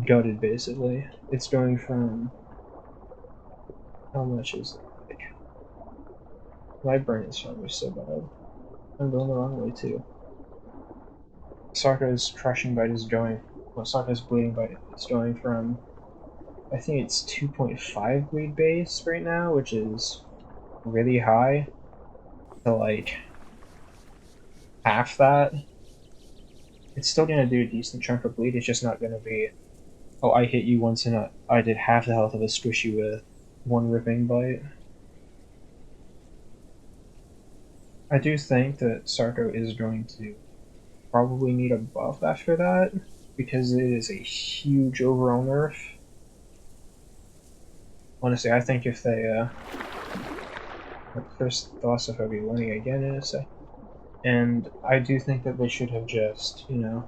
gutted basically. It's going from... how much is it? My brain is probably so bad. I'm going the wrong way too. Sarco's Crushing Bite is going... well, Sarco's Bleeding Bite is going from... I think it's 2.5 bleed base right now, which is really high, to like half that. It's still gonna do a decent chunk of bleed, it's just not gonna be, oh, I hit you once and I did half the health of a squishy with 1 ripping bite. I do think that Sarco is going to probably need a buff after that, because it is a huge overall nerf. Honestly, I think if they, first Thalassophobic learning again in a sec. And I do think that they should have just, you know...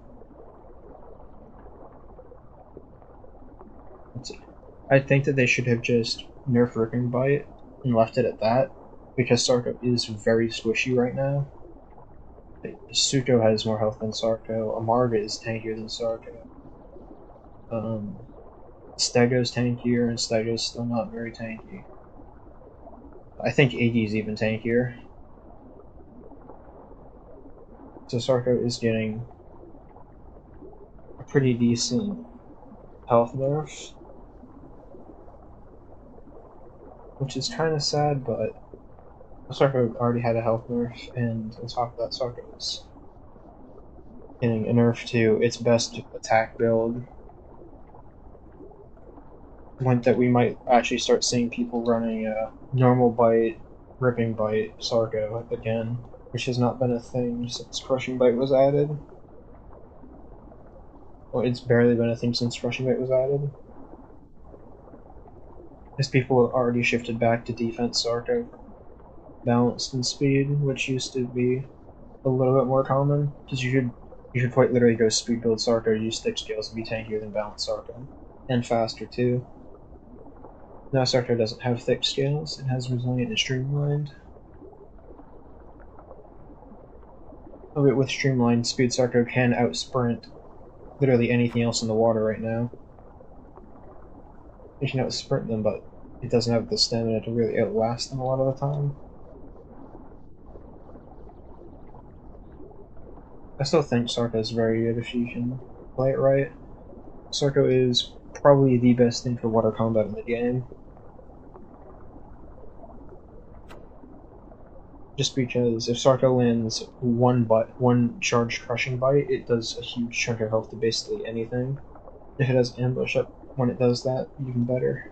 I think that they should have just nerfed Ripping Bite and left it at that, because Sarco is very squishy right now. Suko has more health than Sarco, Amarga is tankier than Sarco. Stego's tankier, and Stego's still not very tanky. I think Iggy's even tankier. So Sarco is getting a pretty decent health nerf, which is kind of sad, but Sarco already had a health nerf, and on top of that, Sarco is getting a nerf to its best attack build. Meant that we might actually start seeing people running normal bite, ripping bite, Sarco again, which has not been a thing since Crushing Bite was added. Well, it's barely been a thing since Crushing Bite was added. As people have already shifted back to defense Sarco, balanced and speed, which used to be a little bit more common, because you should quite literally go speed build Sarco, use stick scales, and be tankier than balanced Sarco, and faster too. Now Sarco doesn't have thick scales, it has resilient and streamlined. But with streamlined, speed Sarco can outsprint literally anything else in the water right now. You can outsprint them, but it doesn't have the stamina to really outlast them a lot of the time. I still think Sarco is very good if you can play it right. Sarco is probably the best thing for water combat in the game. Just because if Sarco lands one charged crushing bite, it does a huge chunk of health to basically anything. If it has ambush up when it does that, even better.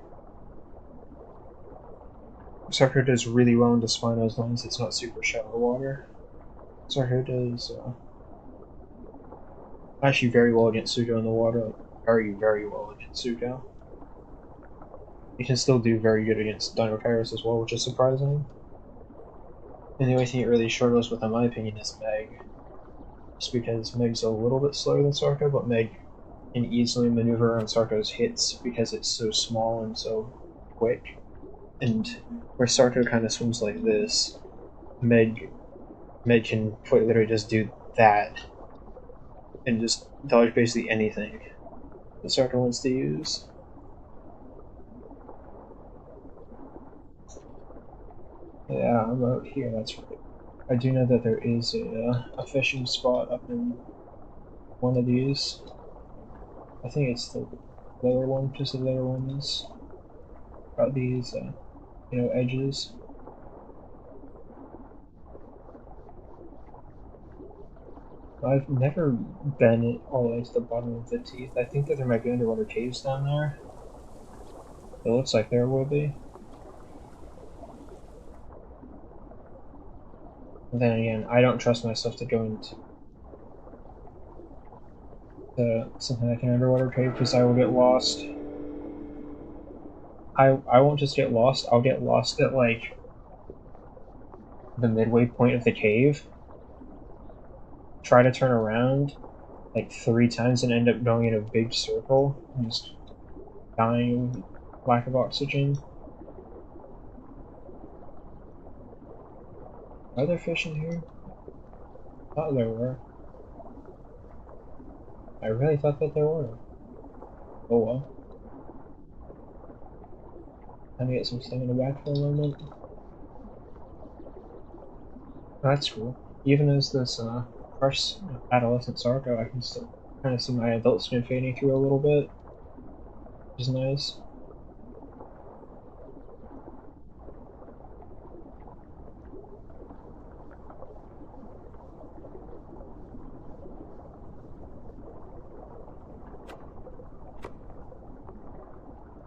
Sarco does really well in Despino as long as it's not super shallow water. Sarco does actually very well against Sujo in the water, like very, very well against Sujo. It can still do very good against Dino Kairos as well, which is surprising. And the only thing it really struggles with, in my opinion, is Meg. Just because Meg's a little bit slower than Sarco, but Meg can easily maneuver around Sarco's hits because it's so small and so quick. And where Sarco kind of swims like this, Meg can quite literally just do that and just dodge basically anything that Sarco wants to use. Yeah, I'm out here, that's right. I do know that there is a fishing spot up in one of these. I think it's the lower one, just the lower ones. Got these, edges. I've never been all the way to the bottom of the teeth. I think that there might be underwater caves down there. It looks like there will be. And then again, I don't trust myself to go into something like an underwater cave because I will get lost. I won't just get lost, I'll get lost at like the midway point of the cave, try to turn around like 3 times and end up going in a big circle and just dying of lack of oxygen. Are there fish in here? I thought there were. I really thought that there were. Oh well. Let me get some stamina back for a moment. That's cool. Even as this fresh adolescent Sarco, I can still kind of see my adult skin fading through a little bit, which is nice.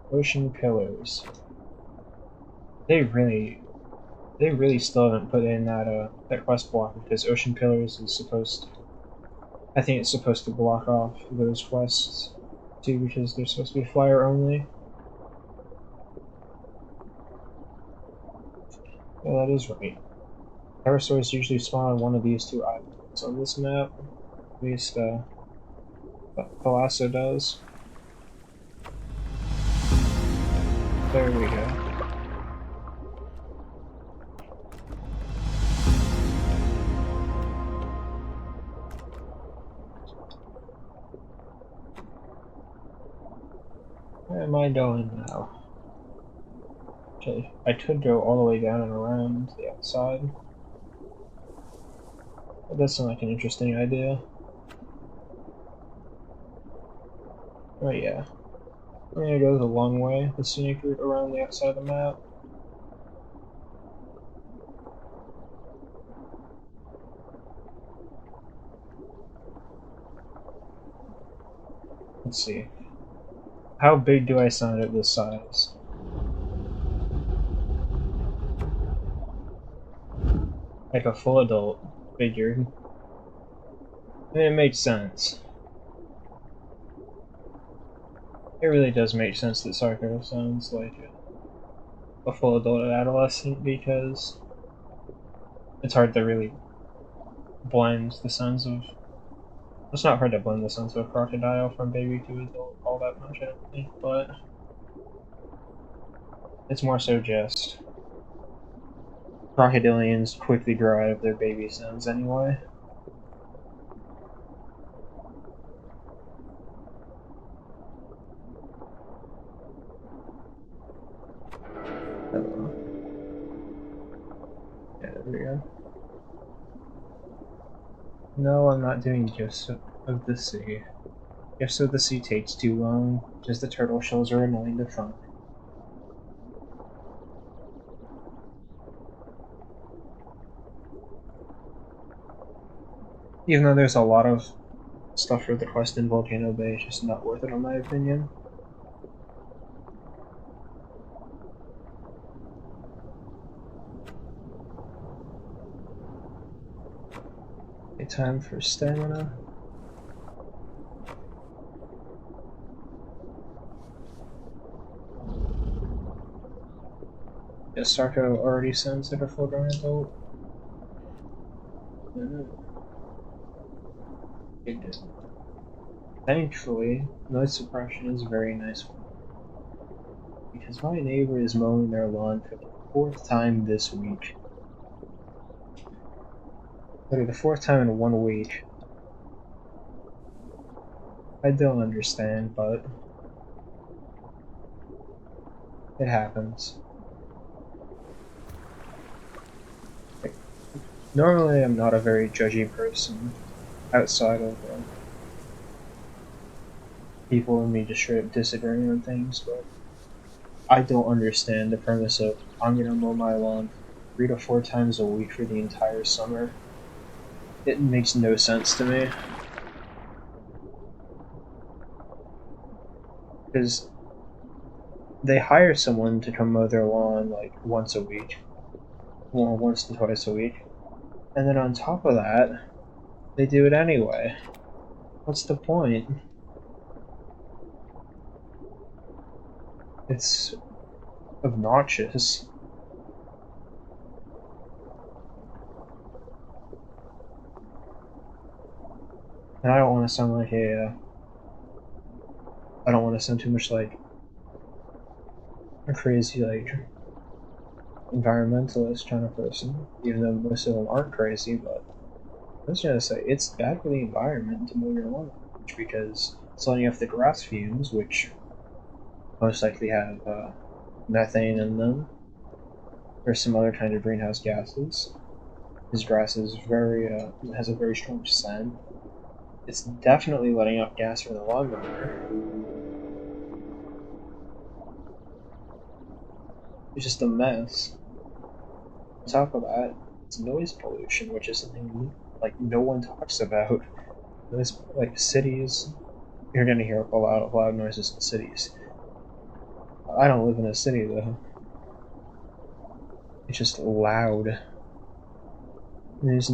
Ocean pillars. They really, they really still haven't put in that quest block because Ocean Pillars is supposed to, I think it's supposed to block off those quests too because they're supposed to be flyer only. Yeah, that is right. Pterosaurs usually spawn on one of these two islands on this map. At least, Thalasso does. There we go. Where am I going now? Okay, I could go all the way down and around the outside. That does sound like an interesting idea. Oh yeah. I'm gonna go the long way, the scenic route around the outside of the map. Let's see. How big do I sound at this size? Like a full adult figure. And it makes sense. It really does make sense that Sarko sounds like a full adult adolescent because it's hard to really blend the sounds of. It's not hard to blend the sounds of a crocodile from baby to adult all that much, I don't think, but it's more so just crocodilians quickly grow out of their baby sounds anyway. So, yeah, there we go. No, I'm not doing Gifts of the Sea. Gifts of the Sea takes too long, just the turtle shells are annoying to find. Even though there's a lot of stuff for the quest in Volcano Bay, it's just not worth it in my opinion. Okay, time for stamina. Yeah, Sarco already sounds like a full-grown adult. It did. Thankfully, noise suppression is very nice because my neighbor is mowing their lawn for the fourth time this week. Literally the fourth time in 1 week. I don't understand, but it happens. Like, normally, I'm not a very judgy person outside of people and me just straight up disagreeing on things, but I don't understand the premise of I'm gonna mow my lawn 3 to 4 times a week for the entire summer. It makes no sense to me. Because they hire someone to come mow their lawn like once a week, well, once to twice a week, and then on top of that, they do it anyway. What's the point? It's obnoxious. And I don't want to sound like I don't want to sound too much like a crazy, like, environmentalist kind of person, even though most of them aren't crazy, but I was gonna say, it's bad for the environment to mow your lawn because it's letting off the grass fumes, which most likely have methane in them, or some other kind of greenhouse gases. This grass is has a very strong scent. It's definitely letting off gas from the lawnmower. It's just a mess. On top of that, it's noise pollution, which is something like no one talks about. This like cities, you're gonna hear a lot of loud noises in cities. I don't live in a city though. It's just loud. There's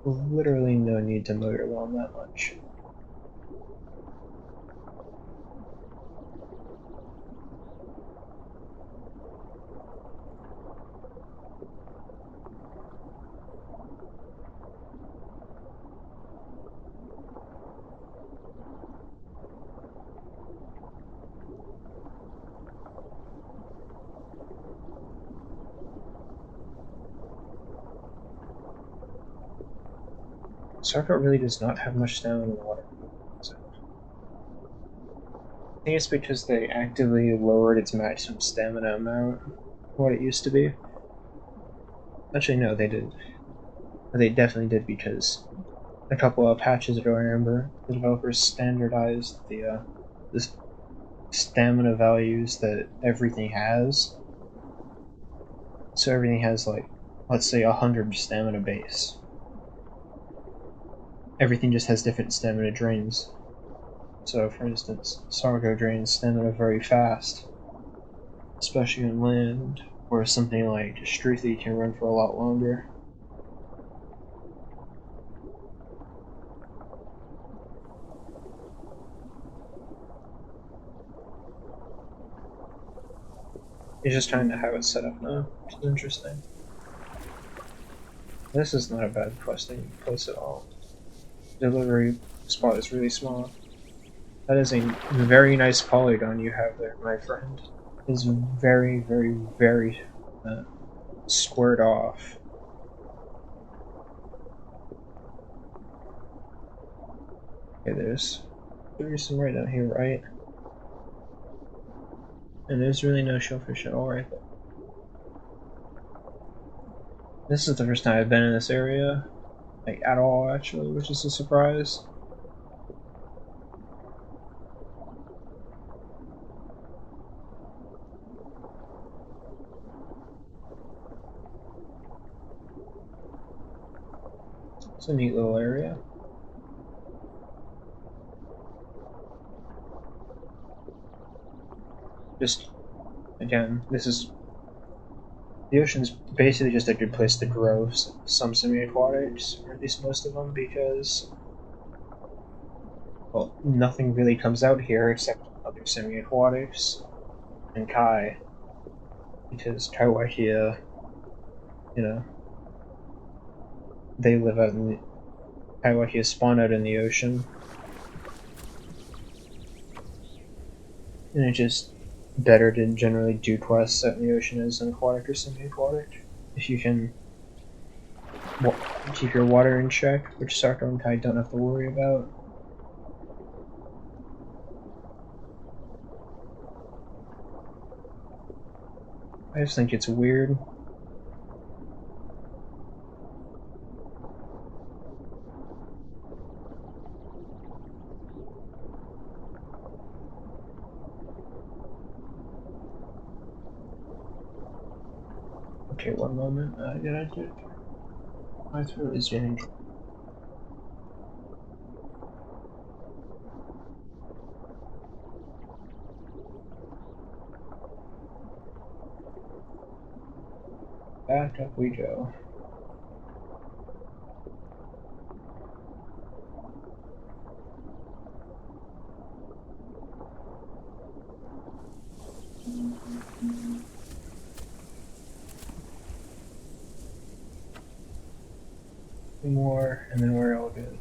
literally no need to mow your lawn that much. Sarco really does not have much stamina in the water. So, I think it's because they actively lowered its maximum stamina amount from what it used to be. Actually, no, they did. They definitely did because a couple of patches ago, I remember the developers standardized the stamina values that everything has. So everything has like, let's say 100 stamina base. Everything just has different stamina drains. So, for instance, Sargo drains stamina very fast, especially on land, where something like Struthy can run for a lot longer. It's just kind of how it's set up now, which is interesting. This is not a bad questing place at all. Delivery spot is really small. That is a very nice polygon you have there, my friend. It's very, very, very squared off. Okay, there's some right down here, right? And there's really no shellfish at all right there. This is the first time I've been in this area. like at all actually, which is a surprise. It's a neat little area. Just again, this is the ocean's basically just a good place to grow some semi-aquatics, or at least most of them, because well, nothing really comes out here except other semi-aquatics and Kai, because Kaiwaikia, you know, they live out in the Kaiwaikia spawn out in the ocean, and it's just better to generally do quests out in the ocean as an aquatic or semi-aquatic if you can keep your water in check, which Sarco and Kai don't have to worry about. I just think it's weird. Okay, one moment. Did I do it? My throat is getting. Back up we go. Two more, and then we're all good.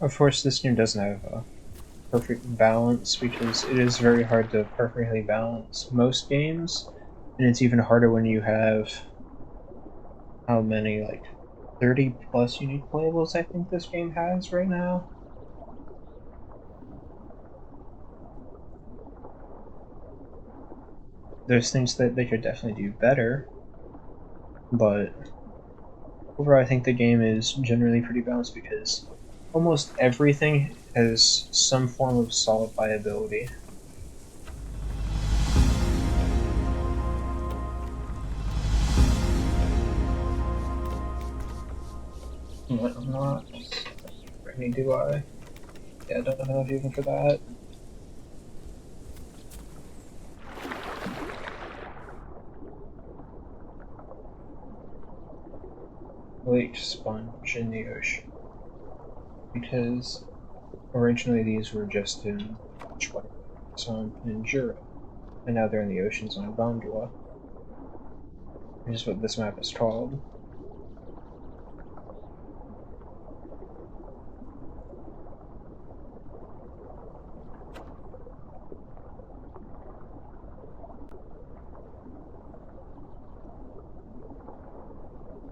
Of course, this game doesn't have a perfect balance because it is very hard to perfectly balance most games, and it's even harder when you have how many, like 30 plus unique playables I think this game has right now. There's things that they could definitely do better, but overall I think the game is generally pretty balanced because almost everything has some form of solid viability. I'm not ready, do I? Yeah, I don't have enough even for that. Lake sponge in the ocean. Because originally these were just in on Peninsula, and now they're in the oceans on Gondola, which is what this map is called.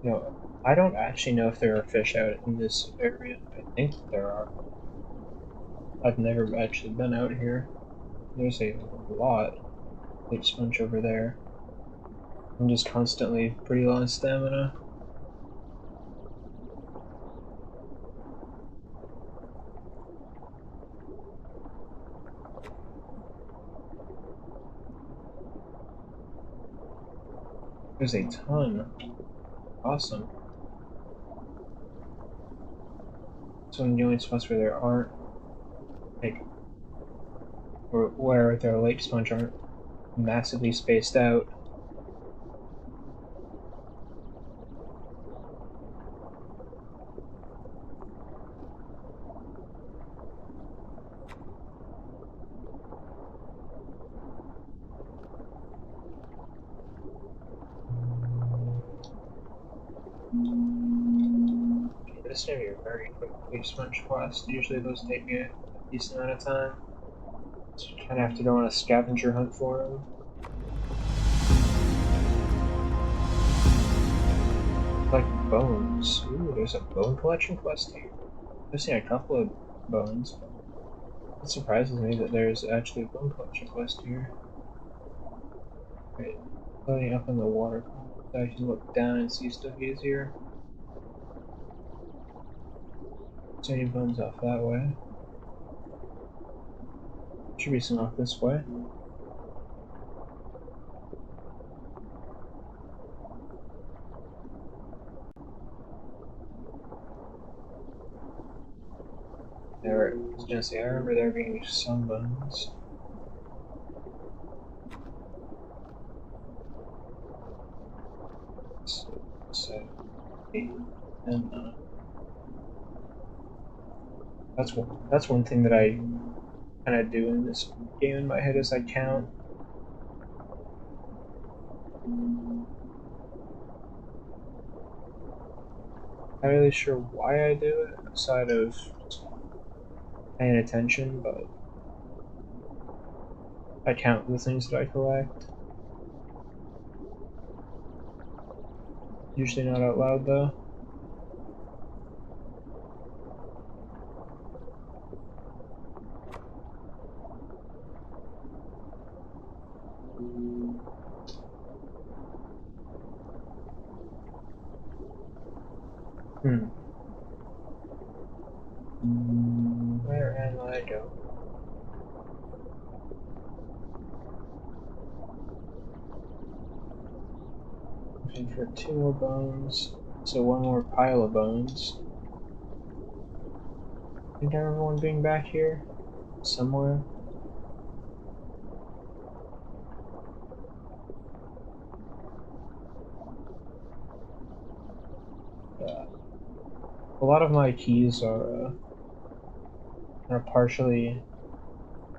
You know, I don't actually know if there are fish out in this area. I think there are. I've never actually been out here. There's a lot of sponge over there. I'm just constantly pretty low on stamina. There's a ton. Awesome. So the only spots where there aren't, like, or where there are lake sponge aren't massively spaced out. Okay, this is gonna be a very quick leaf sponge quest. Usually those take me a decent amount of time. So you kind of have to go on a scavenger hunt for them. Like bones. Ooh, there's a bone collection quest here. I've seen a couple of bones, but it surprises me that there's actually a bone collection quest here. Right, floating up in the water column, so I can look down and see stuff easier. So any bones off that way. Should be some off this way. There, I was gonna say, I remember there being some bones. So, 8, and 9. That's one thing that I kind of do in this game in my head is I count. Not really sure why I do it outside of paying attention, but I count the things that I collect. Usually not out loud though. Hmm. Where am I going? Looking for 2 more bones. So one more pile of bones. I think I remember one being back here somewhere. Uh, a lot of my keys are partially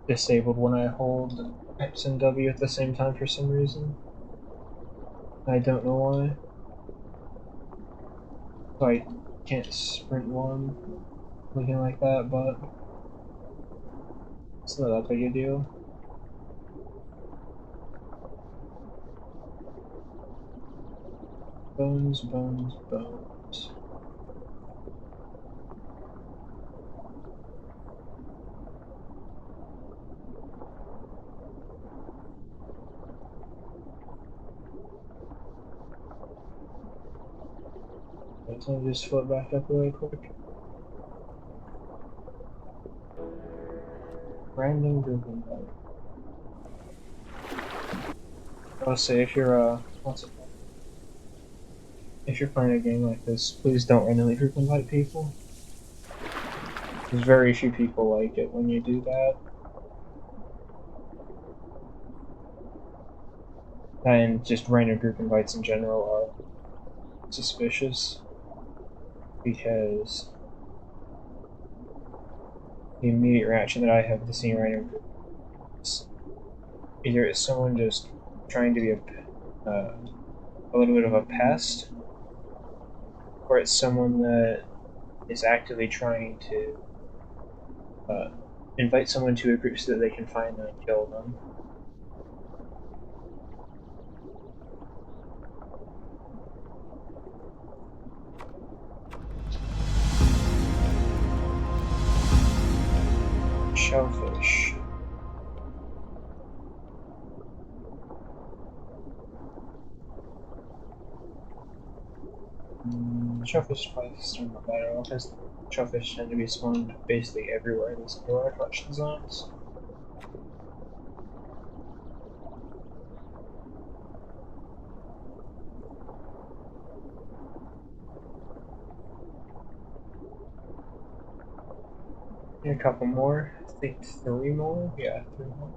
disabled when I hold X and W at the same time for some reason. I don't know why. So I can't sprint one looking like that, but it's not that big a deal. Bones, bones, bones. Let's just flip back up really quick. Random group invite. I'll say if you're what's it called? If you're playing a game like this, please don't randomly group invite people. There's very few people like it when you do that. And just random group invites in general are suspicious because the immediate reaction that I have to seeing random group is either it's someone just trying to be a little bit of a pest, or it's someone that is actively trying to uh, invite someone to a group so that they can find them and kill them. Shellfish. Shellfish is probably still not bad at all because shellfish tend to be spawned basically everywhere in these underwater collection zones. And a couple more. I think 3 more. Yeah, 3 more.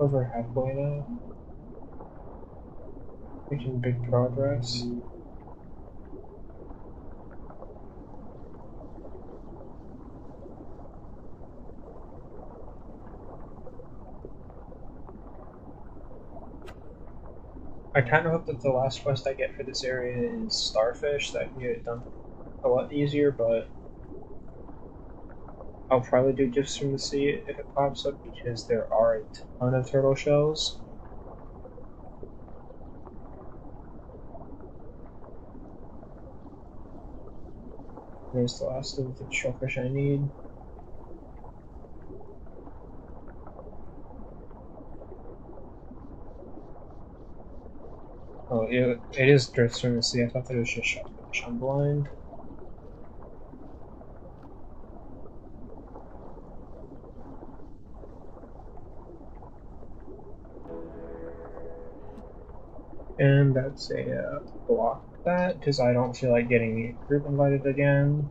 over halfway now. Making big progress. I kind of hope that the last quest I get for this area is starfish, so I can get it done a lot easier, but I'll probably do gifts from the sea if it pops up because there are a ton of turtle shells. There's the last of the shellfish I need. Oh, it is drifts from the sea. I thought that it was just shellfish. I'm blind. And that's a block that, because I don't feel like getting group invited again.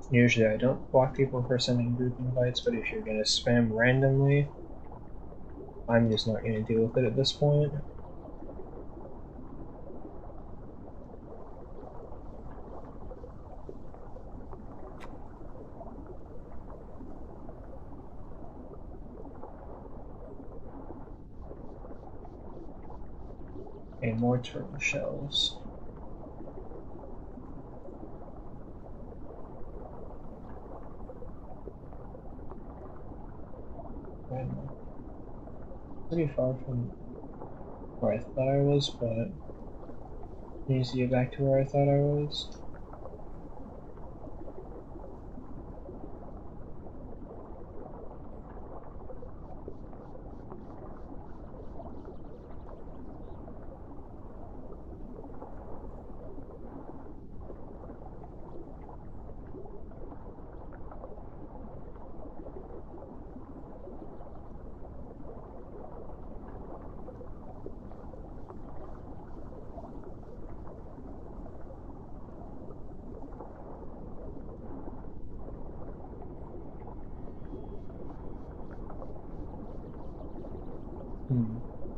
Usually I don't block people for sending group invites, but if you're gonna spam randomly, I'm just not gonna deal with it at this point. And more turtle shells. I'm pretty far from where I thought I was, but I need to get back to where I thought I was.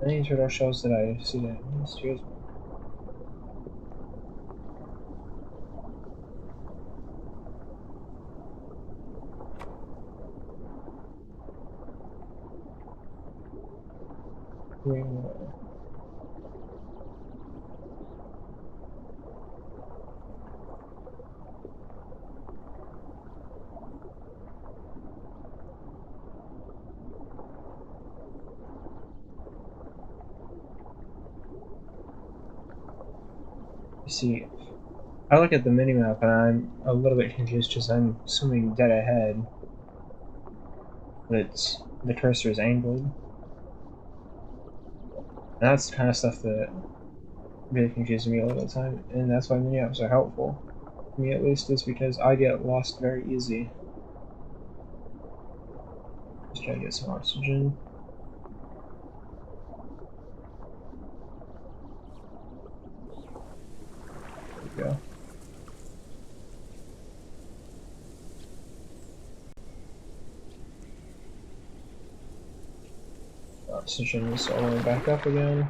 Any turtle shells that I see that needs to. See, I look at the minimap and I'm a little bit confused because I'm swimming dead ahead, but the cursor is angled. And that's the kind of stuff that really confuses me a lot of the time, and that's why minimaps are helpful. Me at least, is because I get lost very easy. Just try to get some oxygen. There we go. Oxygen is all the way back up again.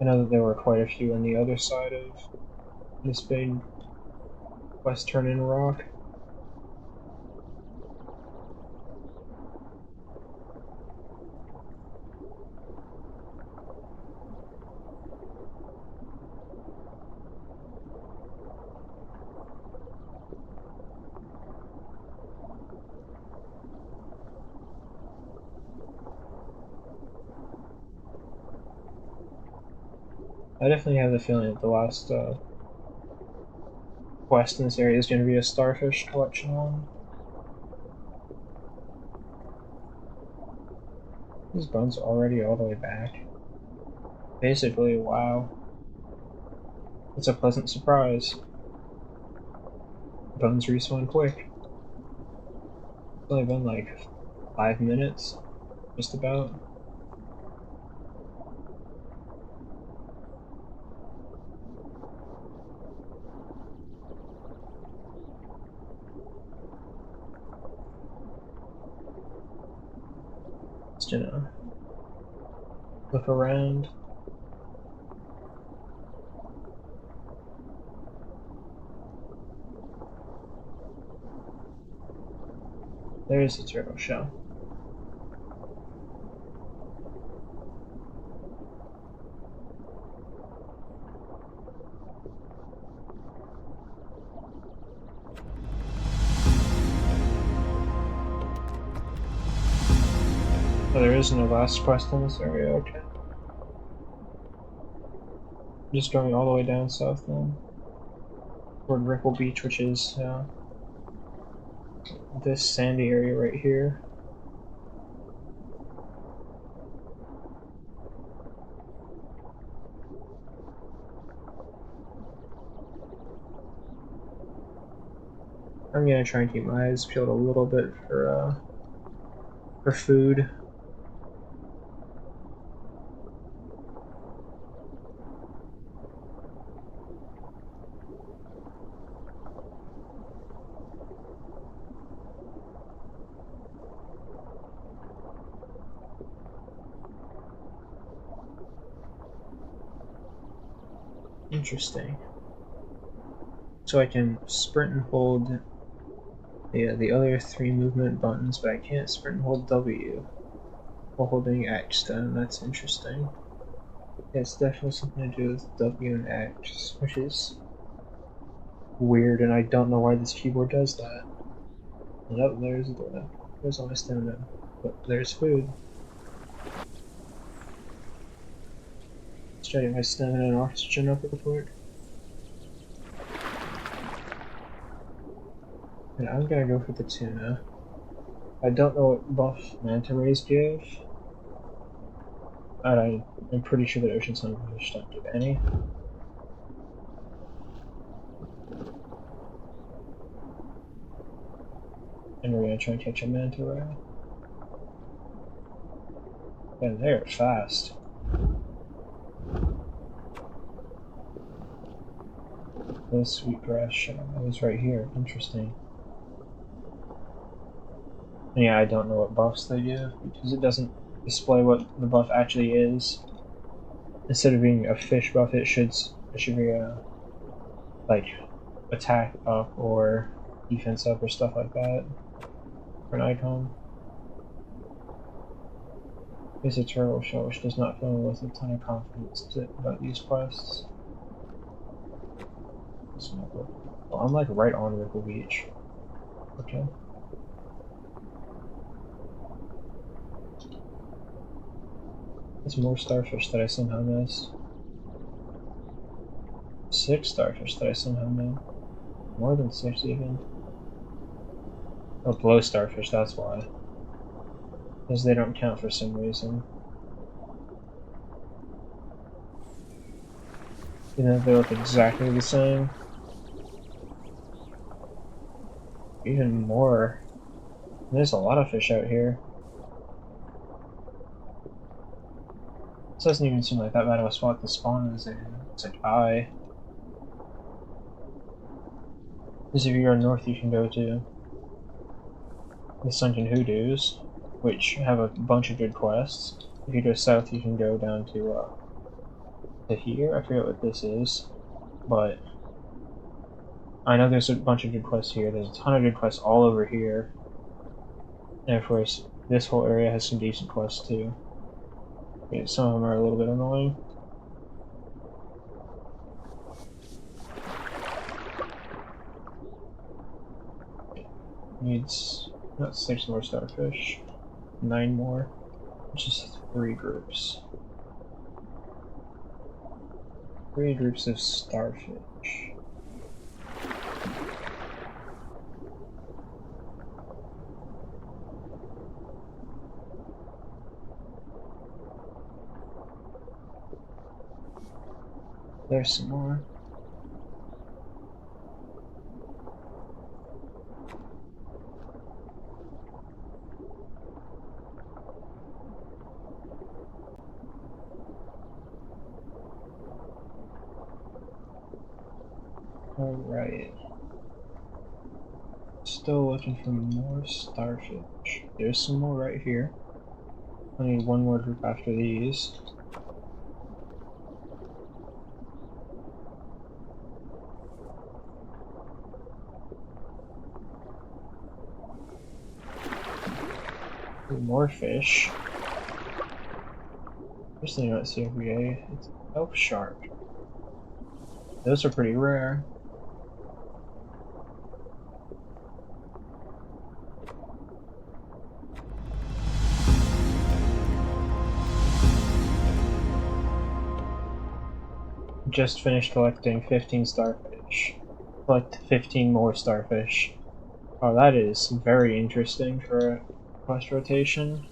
I know that there were quite a few on the other side of this big West Turn-in rock. I definitely have the feeling that the last quest in this area is going to be a starfish collection one. These bones are already all the way back. Basically, wow. It's a pleasant surprise. Bones respawn quick. It's only been like 5 minutes, just about. just, you know, look around. There's the turtle shell. Oh, there is no last quest in this area, okay. Just going all the way down south then. Toward Ripple Beach, which is this sandy area right here. I'm gonna try and keep my eyes peeled a little bit for food. Interesting. So I can sprint and hold the other 3 movement buttons, but I can't sprint and hold W while holding X then. That's interesting. Yeah, it's definitely something to do with W and X, which is weird, and I don't know why this keyboard does that. Nope, there's all my stamina. But there's food. Let's try to get my stamina and oxygen up real quick. And I'm gonna go for the tuna. I don't know what buff manta rays give. And I'm pretty sure that ocean sunfish don't give any. And we're gonna try and catch a manta ray. And they're fast. The sweetgrass shell is right here. Interesting. And yeah, I don't know what buffs they give because it doesn't display what the buff actually is. Instead of being a fish buff, it should be a like attack up or defense up or stuff like that for an icon. Here's a turtle shell, which does not fill me with a ton of confidence about these quests. Well, I'm like right on Ripple Beach. Okay. There's more starfish that I somehow missed. 6 starfish that I somehow missed. More than 6 even. Oh, glow starfish, that's why. Because they don't count for some reason. You know, they look exactly the same. Even more. There's a lot of fish out here. This doesn't even seem like that bad of a spot to spawn as in. It's like I. Because if you go north, you can go to the Sunken Hoodoos, which have a bunch of good quests. If you go south, you can go down to here. I forget what this is, but I know there's a bunch of good quests here. There's a ton of good quests all over here. And of course, this whole area has some decent quests too. Yeah, some of them are a little bit annoying. Needs not 6 more starfish, 9 more, which is 3 groups. 3 groups of starfish. There's some more. Alright. Still looking for more starfish. There's some more right here. I need one more group after these. More fish. First thing you don't see every day, it's a kelp shark. Those are pretty rare. Just finished collecting 15 starfish. Collect 15 more starfish. Oh, that is very interesting for a quest rotation.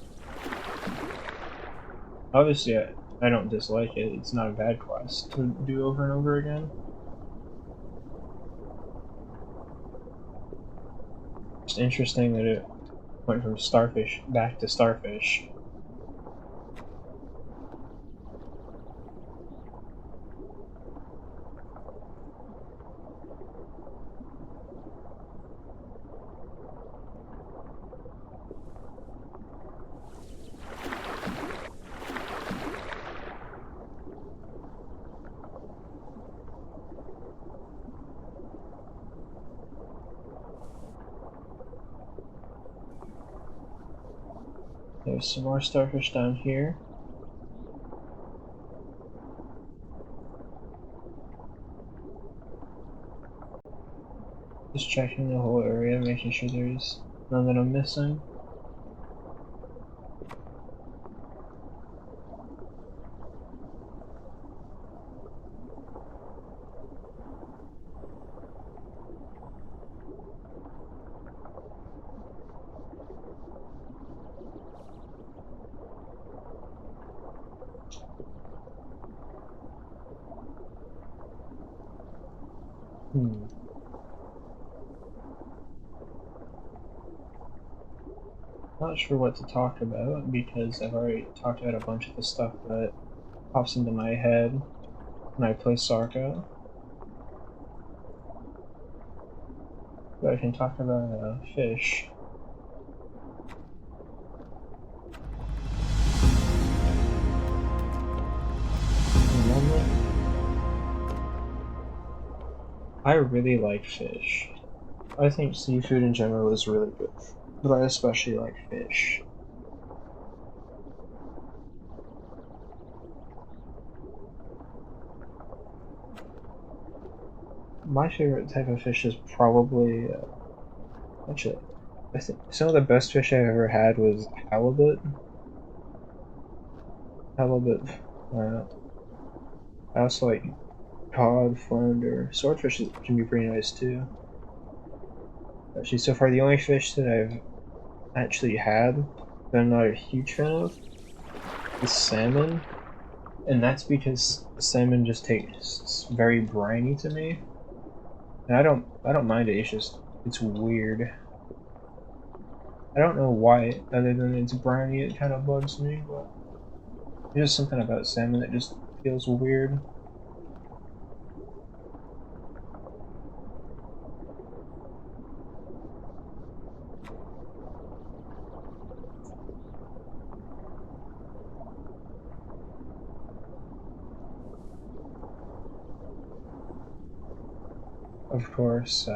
Obviously, I don't dislike it. It's not a bad quest to do over and over again. It's interesting that it went from starfish back to starfish. There's some more starfish down here. Just checking the whole area, making sure there's none that I'm missing. Not sure what to talk about because I've already talked about a bunch of the stuff that pops into my head when I play Sarco. But I can talk about fish. I really like fish. I think seafood in general is really good, but I especially like fish. My favorite type of fish is probably, actually, I think some of the best fish I've ever had was halibut. Halibut, I also like cod, flounder, swordfish can be pretty nice too. Actually, so far the only fish that I've actually had that I'm not a huge fan of is salmon, and that's because salmon just tastes very briny to me. And I don't mind it. It's weird. I don't know why, other than it's briny, it kind of bugs me. But there's just something about salmon that just feels weird. Of course,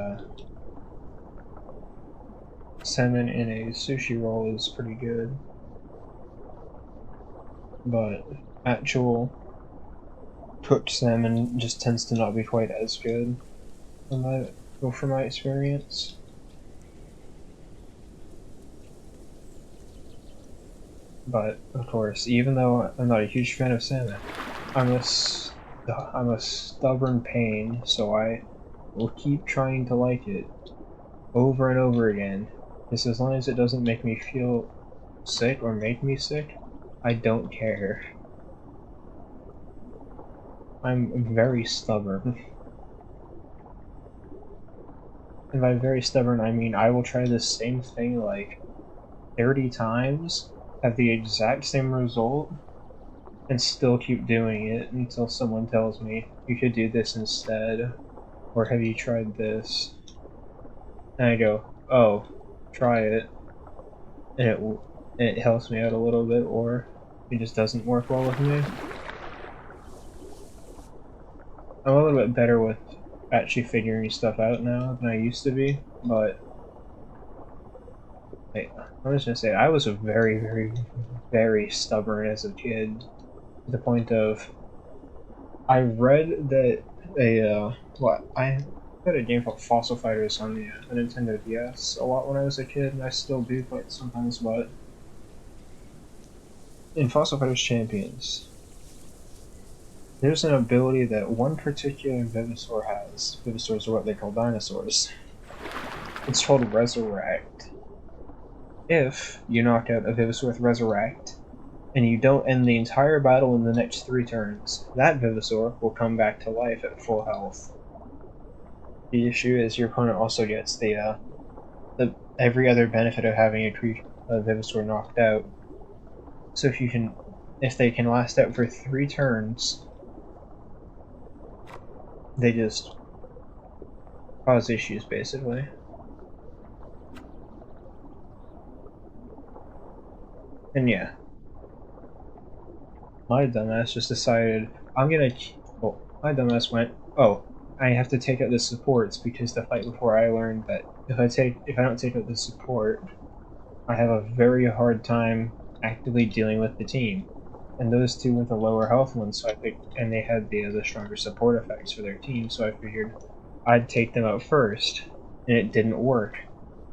salmon in a sushi roll is pretty good, but actual cooked salmon just tends to not be quite as good from my experience. But of course, even though I'm not a huge fan of salmon, I'm a stubborn pain, so I will keep trying to like it over and over again. Just as long as it doesn't make me feel sick or make me sick, I don't care. I'm very stubborn. And by very stubborn, I mean I will try the same thing like 30 times, have the exact same result, and still keep doing it until someone tells me you should do this instead, or have you tried this? And I go, oh, try it, and and it helps me out a little bit, or it just doesn't work well with me. I'm a little bit better with actually figuring stuff out now than I used to be, but I was gonna say I was a very, very, very stubborn as a kid, to the point of I read that I played a game called Fossil Fighters on the Nintendo DS a lot when I was a kid, and I still do play it sometimes, but in Fossil Fighters Champions, there's an ability that one particular Venusaur has. Venusaurs are what they call dinosaurs. It's called Resurrect. If you knock out a Venusaur with Resurrect, and you don't end the entire battle in the next 3 turns, that Venusaur will come back to life at full health. The issue is your opponent also gets the every other benefit of having a Venusaur knocked out. So if they can last out for 3 turns, they just cause issues, basically. And yeah, my dumbass just decided my dumbass went, oh, I have to take out the supports, because the fight before I learned that if I don't take out the support, I have a very hard time actively dealing with the team. And those two were the lower health ones, and they had the stronger support effects for their team, so I figured I'd take them out first, and it didn't work.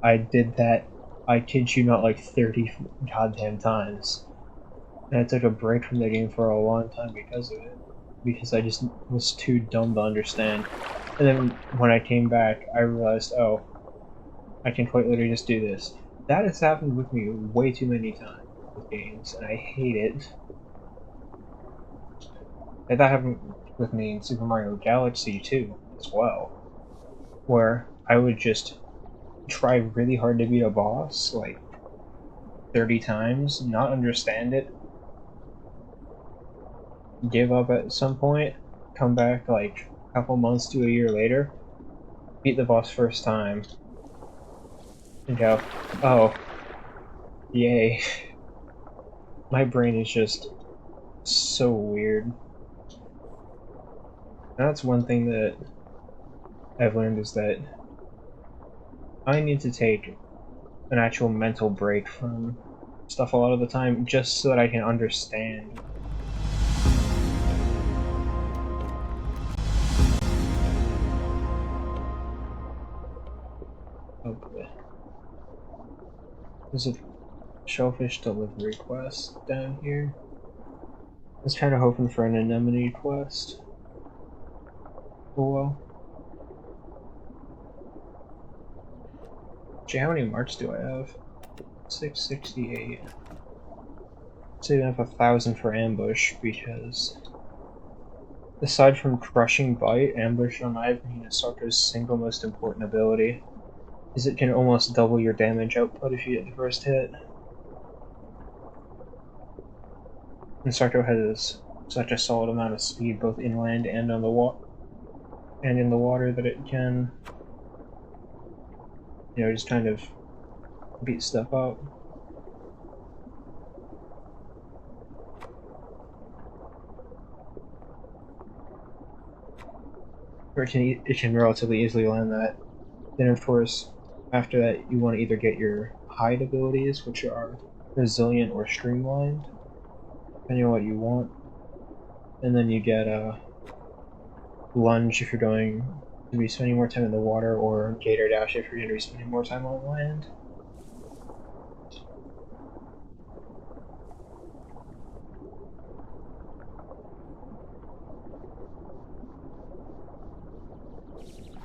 I did that, I kid you not, like 30 goddamn times. And I took a break from the game for a long time because of it. Because I just was too dumb to understand. And then when I came back, I realized, oh, I can quite literally just do this. That has happened with me way too many times with games, and I hate it. And that happened with me in Super Mario Galaxy 2 as well, where I would just try really hard to beat a boss, like 30 times, not understand it, give up at some point, come back like a couple months to a year later, beat the boss first time, and go, oh, yay. My brain is just so weird. That's one thing that I've learned, is that I need to take an actual mental break from stuff a lot of the time, just so that I can understand. Oh boy. There's a shellfish delivery quest down here. I was kind of hoping for an anemone quest. Oh well. Gee, how many marks do I have? 668. Saving up 1,000 for ambush, because aside from crushing bite, ambush on Ivory is Sarco's single most important ability, is it can almost double your damage output if you get the first hit. And Sarco has such a solid amount of speed both inland and on the and in the water that it can, just kind of beat stuff up. Or it can relatively easily land that. Then of course, after that you want to either get your hide abilities, which are resilient or streamlined, depending on what you want. And then you get a lunge if you're going to be spending more time in the water, or gator dash if you're going to be spending more time on land.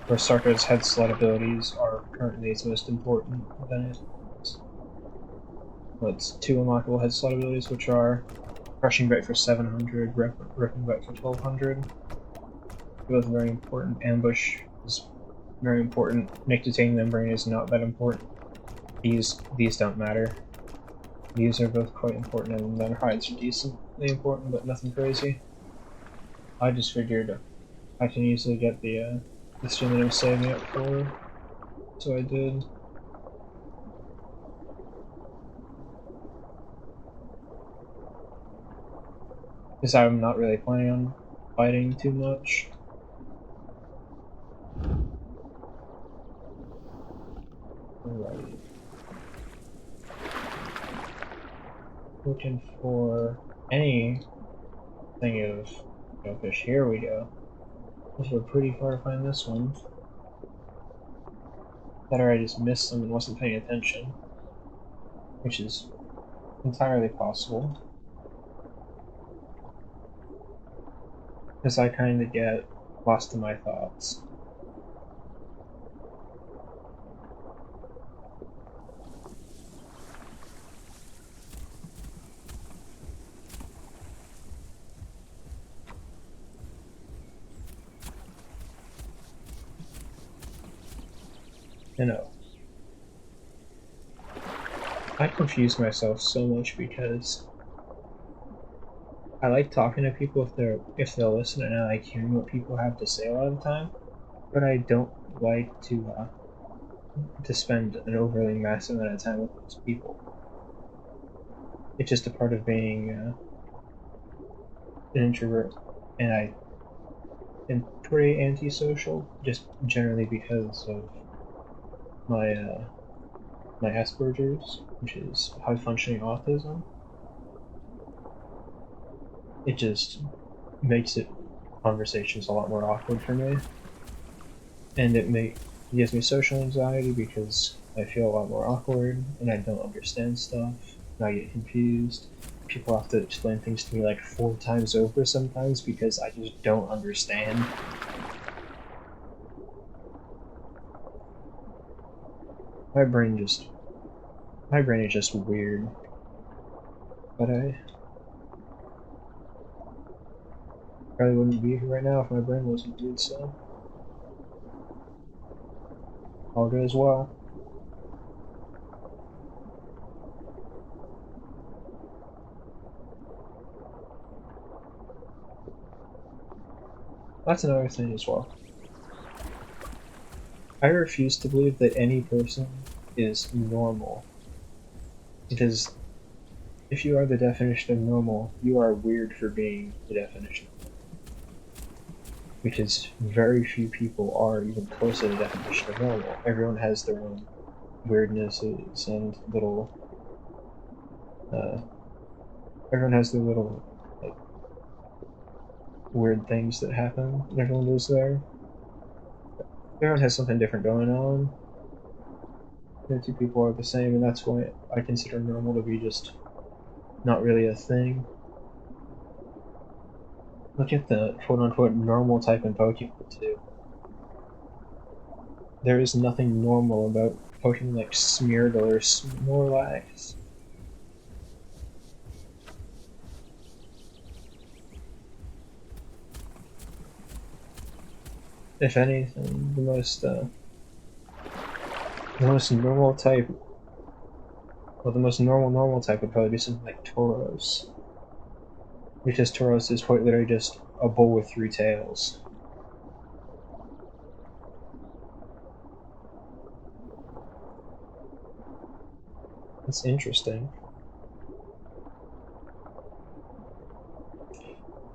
Where Sarko's head sled abilities are currently its most important, then it's 2 unlockable head sled abilities, which are Crushing Bite for 700, Ripping Bite for 1200. Both very important. Ambush is very important. Nictitating Membrane is not that important. These don't matter. These are both quite important, and then hides are decently important, but nothing crazy. I just figured I can easily get the stream that I'm saving up for, so I did. Because I'm not really planning on fighting too much. Alrighty. Looking for anything of fish. Here we go. This was pretty far to find this one. Better I just missed some and wasn't paying attention, which is entirely possible. Because I kind of get lost in my thoughts. You know, I confuse myself so much because I like talking to people if they'll listen, and I like hearing what people have to say a lot of the time. But I don't like to spend an overly massive amount of time with those people. It's just a part of being an introvert, and I am pretty antisocial, just generally because of my my Asperger's, which is high functioning autism. It just makes conversations a lot more awkward for me, and it gives me social anxiety because I feel a lot more awkward and I don't understand stuff and I get confused. People have to explain things to me like 4 times over sometimes because I just don't understand. My brain just my brain is just weird. But I probably wouldn't be here right now if my brain wasn't weird, so all goes well. That's another thing as well. I refuse to believe that any person is normal. Because if you are the definition of normal, you are weird for being the definition. Because very few people are even close to the definition of normal. Everyone has their own weirdnesses and little. Uh, everyone has their little like weird things that happen. And everyone lives there. Everyone has something different going on. No two people are the same, and that's why I consider normal to be just not really a thing. Look at the quote unquote normal type in Pokemon too. There is nothing normal about Pokemon like Smeargle or Snorlax. If anything, the most normal type, well, the most normal type would probably be something like Tauros, because Tauros is quite literally just a bull with 3 tails. That's interesting.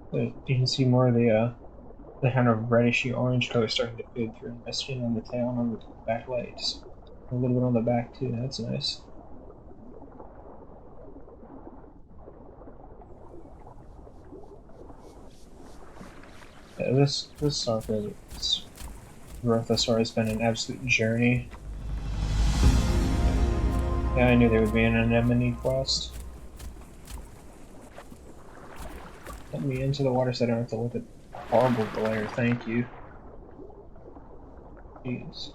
But you can see more of the kind of reddish orange color starting to fade through in my skin on the tail and on the back legs. A little bit on the back too. That's nice. Yeah, this Sarco growth thus far has been an absolute journey. Yeah, I knew there would be an anemone quest. Let me into the water so I don't have to look at horrible glare. Thank you. Jeez.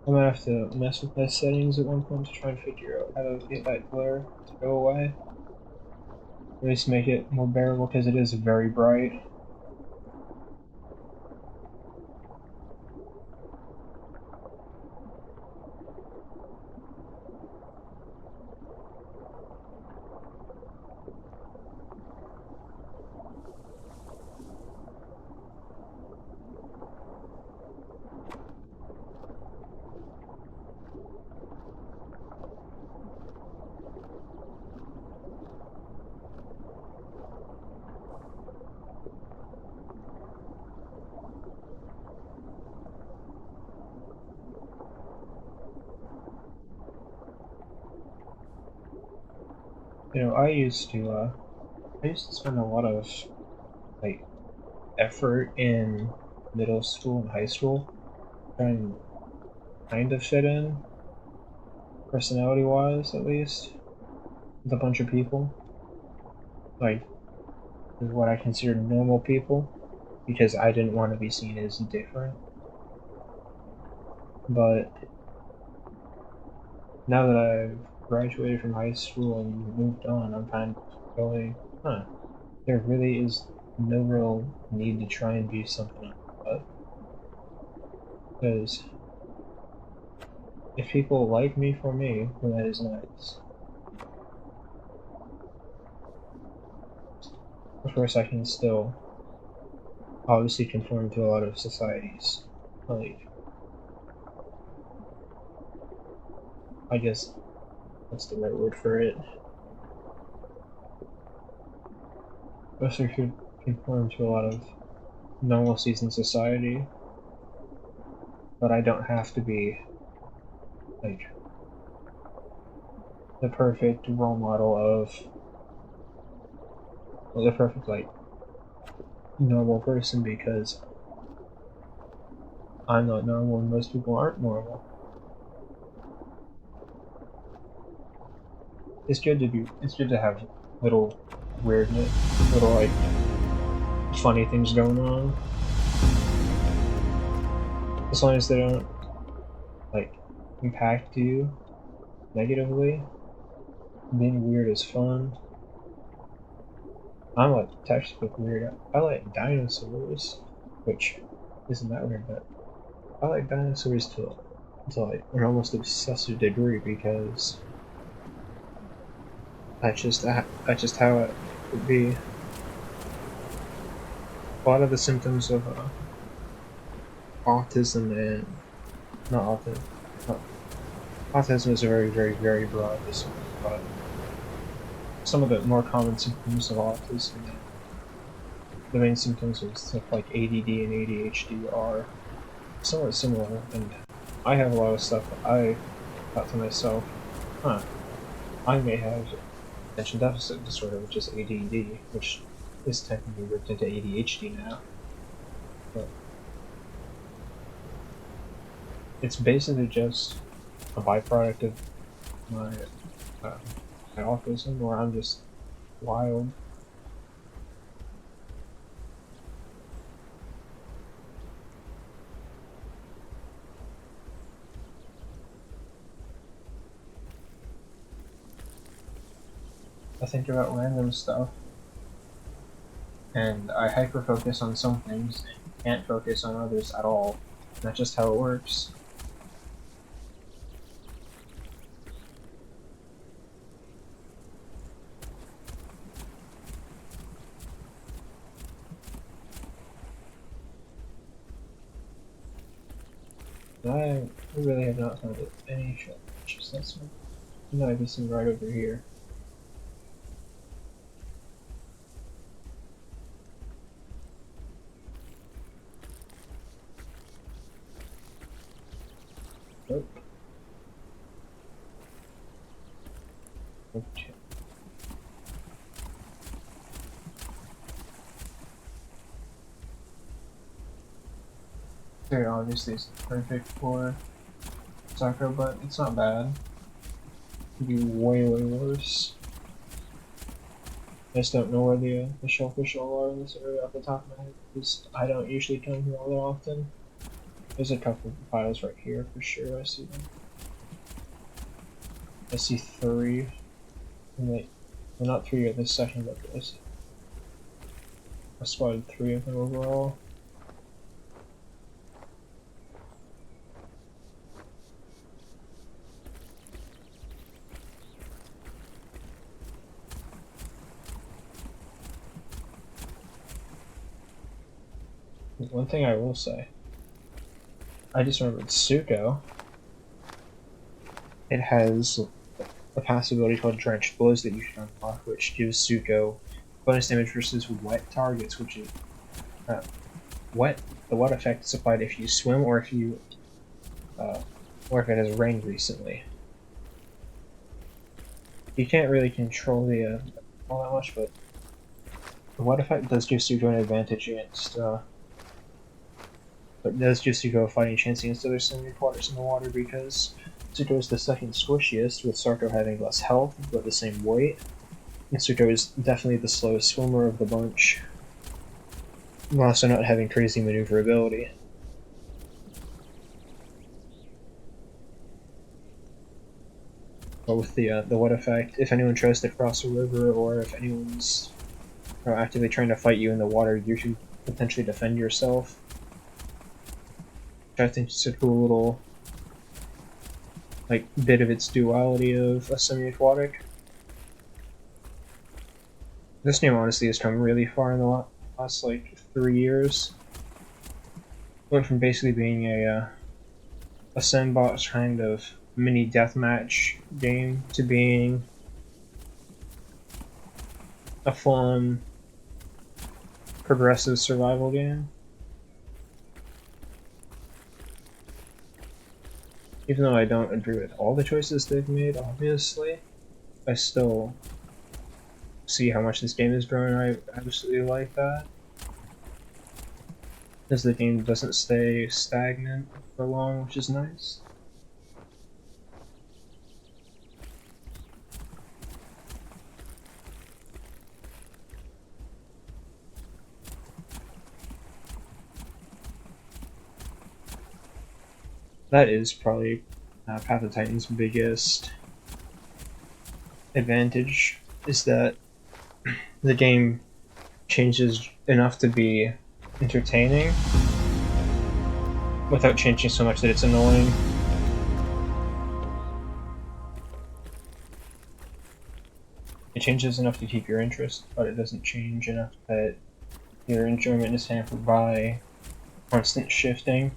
I'm gonna have to mess with my settings at one point to try and figure out how to get that glare to go away. At least make it more bearable because it is very bright. You know, I used to spend a lot of like effort in middle school and high school trying to kind of fit in, personality wise at least, with a bunch of people. Like what I consider normal people, because I didn't want to be seen as different. But now that I've graduated from high school and moved on, I'm kind of going, huh, there really is no real need to try and be something I'm not. Because if people like me for me, then that is nice. Of course, I can still obviously conform to a lot of societies. Like, I guess that's the right word for it. Also, could conform to a lot of normalcies in society, but I don't have to be like the perfect role model of, well, the perfect like normal person, because I'm not normal and most people aren't normal. It's good to have little weirdness, little like funny things going on, as long as they don't like impact you negatively. Being weird is fun. I'm a textbook weird. I like dinosaurs, which isn't that weird, but I like dinosaurs to like an almost obsessive degree, because that's just how it would be. A lot of the symptoms of autism and not autism. Not, autism is a very broad disorder, but some of the more common symptoms of autism, the main symptoms of stuff like ADD and ADHD, are somewhat similar. And I have a lot of stuff that I thought to myself, huh, I may have attention deficit disorder, which is ADD, which is technically ripped into ADHD now. But it's basically just a byproduct of my uh, my autism, where I'm just wild. I think about random stuff, and I hyper focus on some things and can't focus on others at all. That's just how it works. And I really have not found any shellfish. That's one. You might be some right over here. Nope. Okay. Very obviously it's perfect for sarco, but it's not bad. It could be way worse. I just don't know where the shellfish all are in this area off the top of my head, because I don't usually come here all that often. There's a couple of piles right here for sure. I see them. I see 3. And well, not 3 at this section, but I spotted 3 of them overall. One thing I will say, I just remembered Suko. It has a passive ability called Drenched Blows that you can unlock, which gives Suko bonus damage versus wet targets, which is wet. The wet effect is applied if you swim or if you or if it has rained recently. You can't really control the all that much, but what effect does Juicy an advantage against but does Juicy go fighting chance against other semi-aquatics in the water because Tsuto is the second squishiest, with Sarco having less health but the same weight. And Tsuto is definitely the slowest swimmer of the bunch, while also not having crazy maneuverability. But with the what effect, if anyone tries to cross a river or if anyone's actively trying to fight you in the water, you should potentially defend yourself. Which I think is a cool little bit of its duality of a semi-aquatic. This game honestly has come really far in the last 3 years. Went from basically being a sandbox kind of mini deathmatch game to being a full-on progressive survival game. Even though I don't agree with all the choices they've made, obviously, I still see how much this game is growing. I absolutely like that. Because the game doesn't stay stagnant for long, which is nice. That is probably Path of Titan's biggest advantage, is that the game changes enough to be entertaining without changing so much that it's annoying. It changes enough to keep your interest, but it doesn't change enough that your enjoyment is hampered by constant shifting.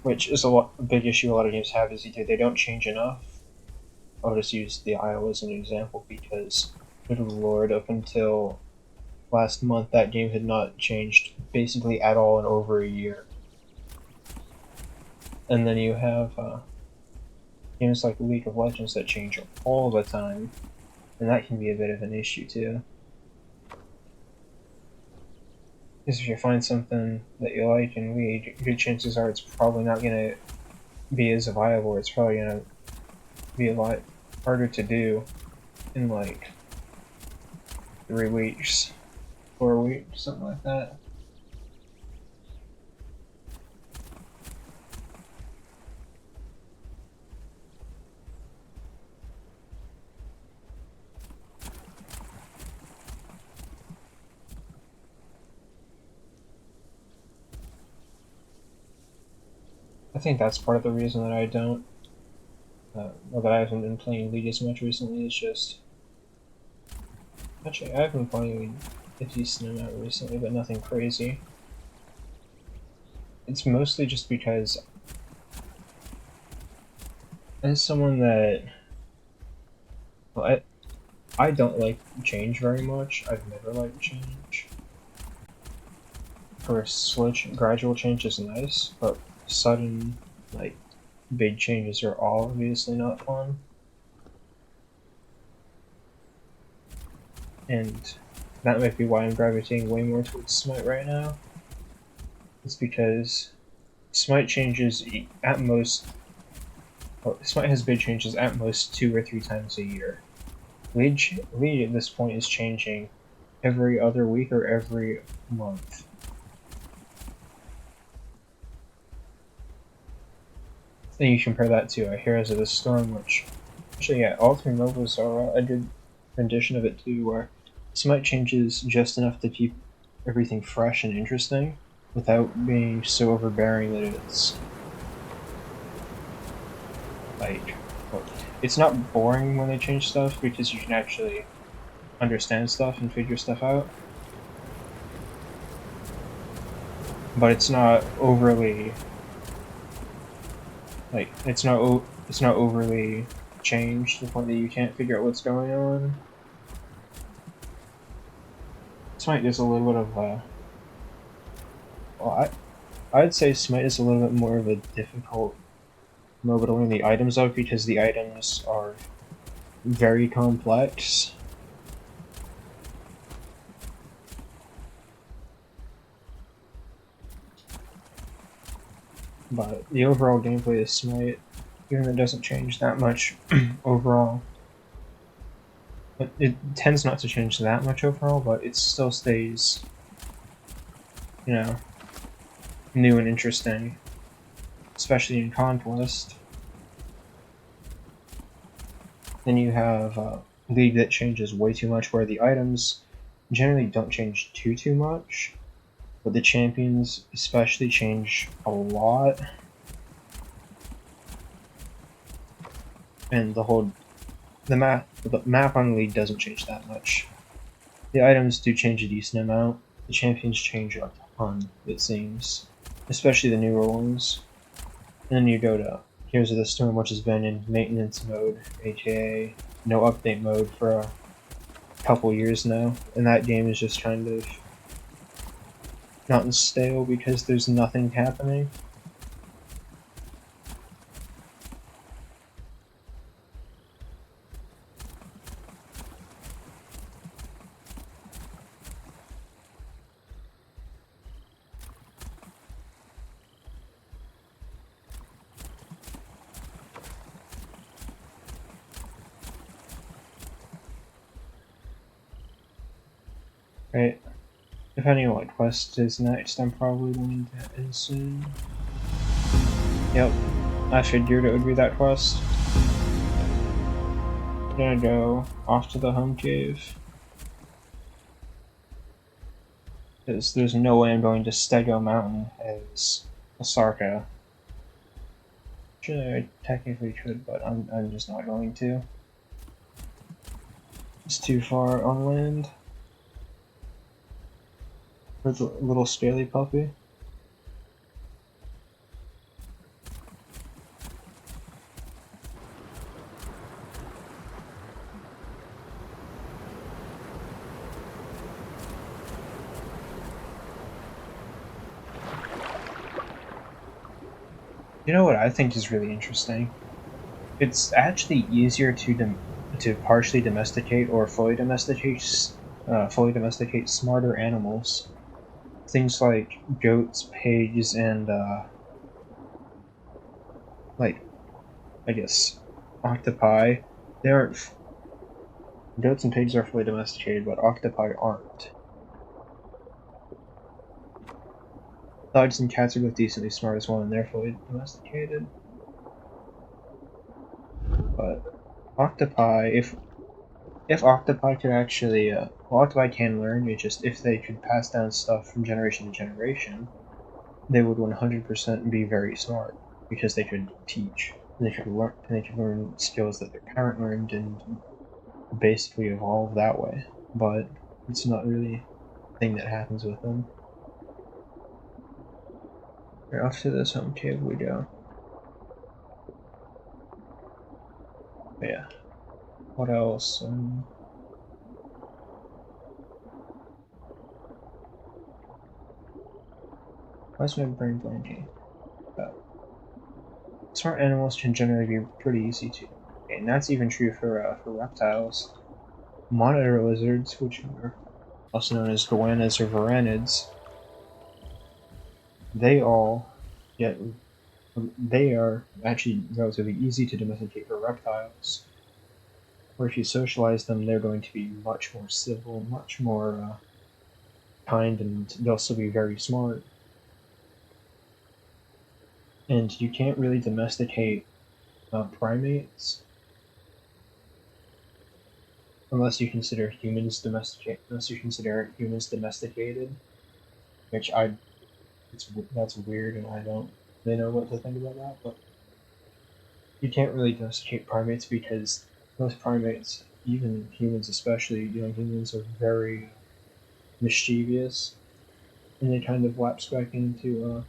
Which is a big issue a lot of games have, is either they don't change enough. I'll just use the Isle as an example because, good lord, up until last month that game had not changed basically at all in over a year. And then you have games like League of Legends that change all the time, and that can be a bit of an issue too. Because if you find something that you like in League, good chances are it's probably not going to be as viable, it's probably going to be a lot harder to do in 3 weeks, 4 weeks, something like that. I think that's part of the reason that I don't, that I haven't been playing League as much recently. Is just, actually, I have been playing a decent amount recently, but nothing crazy. It's mostly just because, as someone that, well, I don't like change very much. I've never liked change. For slow, gradual change is nice, but sudden, big changes are obviously not fun. And that might be why I'm gravitating way more towards Smite right now. It's because Smite changes at most, well, Smite has big changes at most 2 or 3 times a year. League at this point is changing every other week or every month. Then you compare that to Heroes of the Storm, which, actually, yeah, all 3 MOBAs are a good rendition of it too, where Smite changes just enough to keep everything fresh and interesting, without being so overbearing that it's well, it's not boring when they change stuff because you can actually understand stuff and figure stuff out. But it's not overly it's not overly changed to the point that you can't figure out what's going on. Smite is a little bit of well, I'd say Smite is a little bit more of a difficult I'm able to learn the items of because the items are very complex. But the overall gameplay is smite, even though it doesn't change that much overall. But it tends not to change that much overall, but it still stays, you know, new and interesting, especially in Conquest. Then you have League that changes way too much, where the items generally don't change too much, but the champions especially change a lot, and the map on League doesn't change that much. The items do change a decent amount. The champions change a ton, it seems, especially the newer ones. And then you go to Heroes of the Storm, which has been in maintenance mode, aka no update mode, for a couple years now, and that game is just kind of not stale because there's nothing happening. Right. Depending on what quest is next, I'm probably going to end soon. Yep, I figured it would be that quest. I'm gonna go off to the home cave. Because there's no way I'm going to Stego Mountain as a Sarco. Actually, I technically could, but I'm just not going to. It's too far on land. For the little scaly puppy. You know what I think is really interesting? It's actually easier to partially domesticate or fully domesticate smarter animals. Things like goats, pigs, and like I guess octopi. They aren't. Goats and pigs are fully domesticated, but octopi aren't. Dogs and cats are both decently smart as well, and they're fully domesticated. But octopi, if octopi could actually, well, octopi can learn. It's just if they could pass down stuff from generation to generation, they would 100% be very smart because they could teach. And they could learn skills that their parent learned and basically evolve that way. But it's not really a thing that happens with them. Right, off to this home cave we go. But yeah. What else? Why's my brain blanking? Smart animals can generally be pretty easy to. And that's even true for reptiles. Monitor lizards, which are also known as goannas or varanids, they all get they are actually relatively easy to domesticate for reptiles. Or if you socialize them, they're going to be much more civil, much more kind, and they'll still be very smart. And you can't really domesticate primates unless you consider humans domesticated, which that's weird, and I don't really know what to think about that. But you can't really domesticate primates because most primates, even humans, especially young humans, are very mischievous, and they kind of lapse back into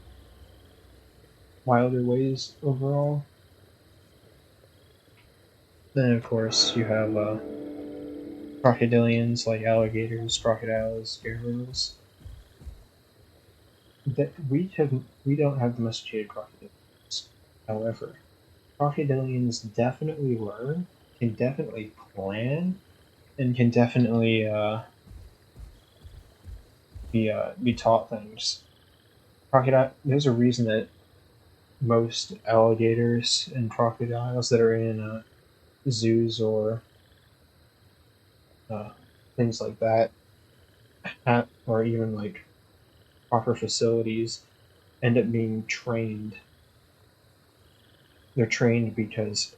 wilder ways overall. Then, of course, you have crocodilians like alligators, crocodiles, sparrows. That we don't have domesticated crocodiles, however. crocodilians definitely learn, can definitely plan, and can definitely be taught things. Crocodile. There's a reason that most alligators and crocodiles that are in zoos or uh, things like that, or even like proper facilities, end up being trained. They're trained because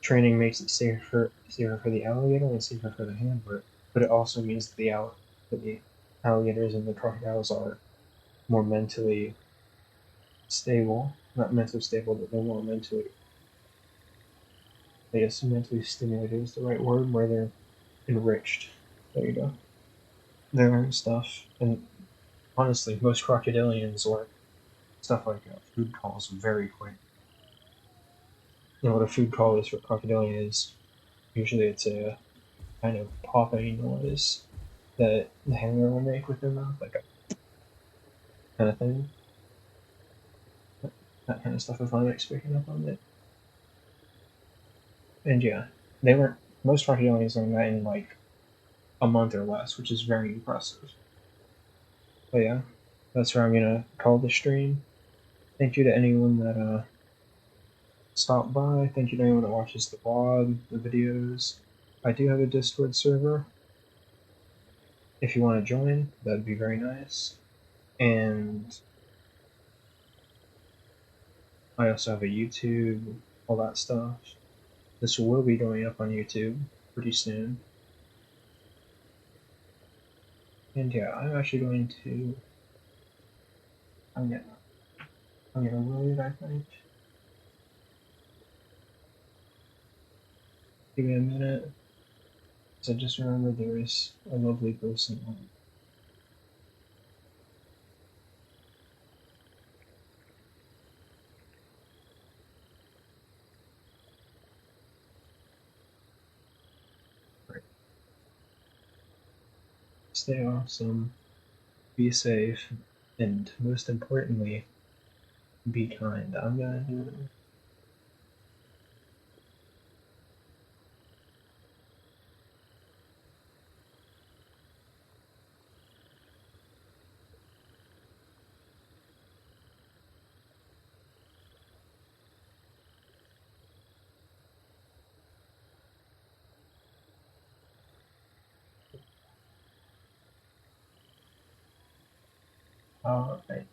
training makes it safer for the alligator and safer for the handler. But it also means that the alligators and the crocodiles are more mentally stable. Not mentally stable, but they're more mentally. I guess mentally stimulated is the right word. Where they're enriched. There you go. They learn stuff, and honestly, most crocodilians learn stuff like food calls very quick. You know what a food call is for crocodilian is usually it's a kind of popping noise that the handler will make with their mouth, like a kind of thing. That kind of stuff if I'm picking up on it. And yeah, they learn most crocodilians learn that in like a month or less, which is very impressive. But yeah, that's where I'm gonna call the stream. Thank you to anyone that stopped by. Thank you to anyone that watches the vlog, the videos. I do have a Discord server. If you want to join, that'd be very nice. And I also have a YouTube, all that stuff. This will be going up on YouTube pretty soon. And yeah, I'm actually going to. I'm gonna. I'm gonna load. I think. Give me a minute. So just remember there is a lovely person on. Right. Stay awesome. Be safe. And most importantly, be kind. I'm gonna do. Alright.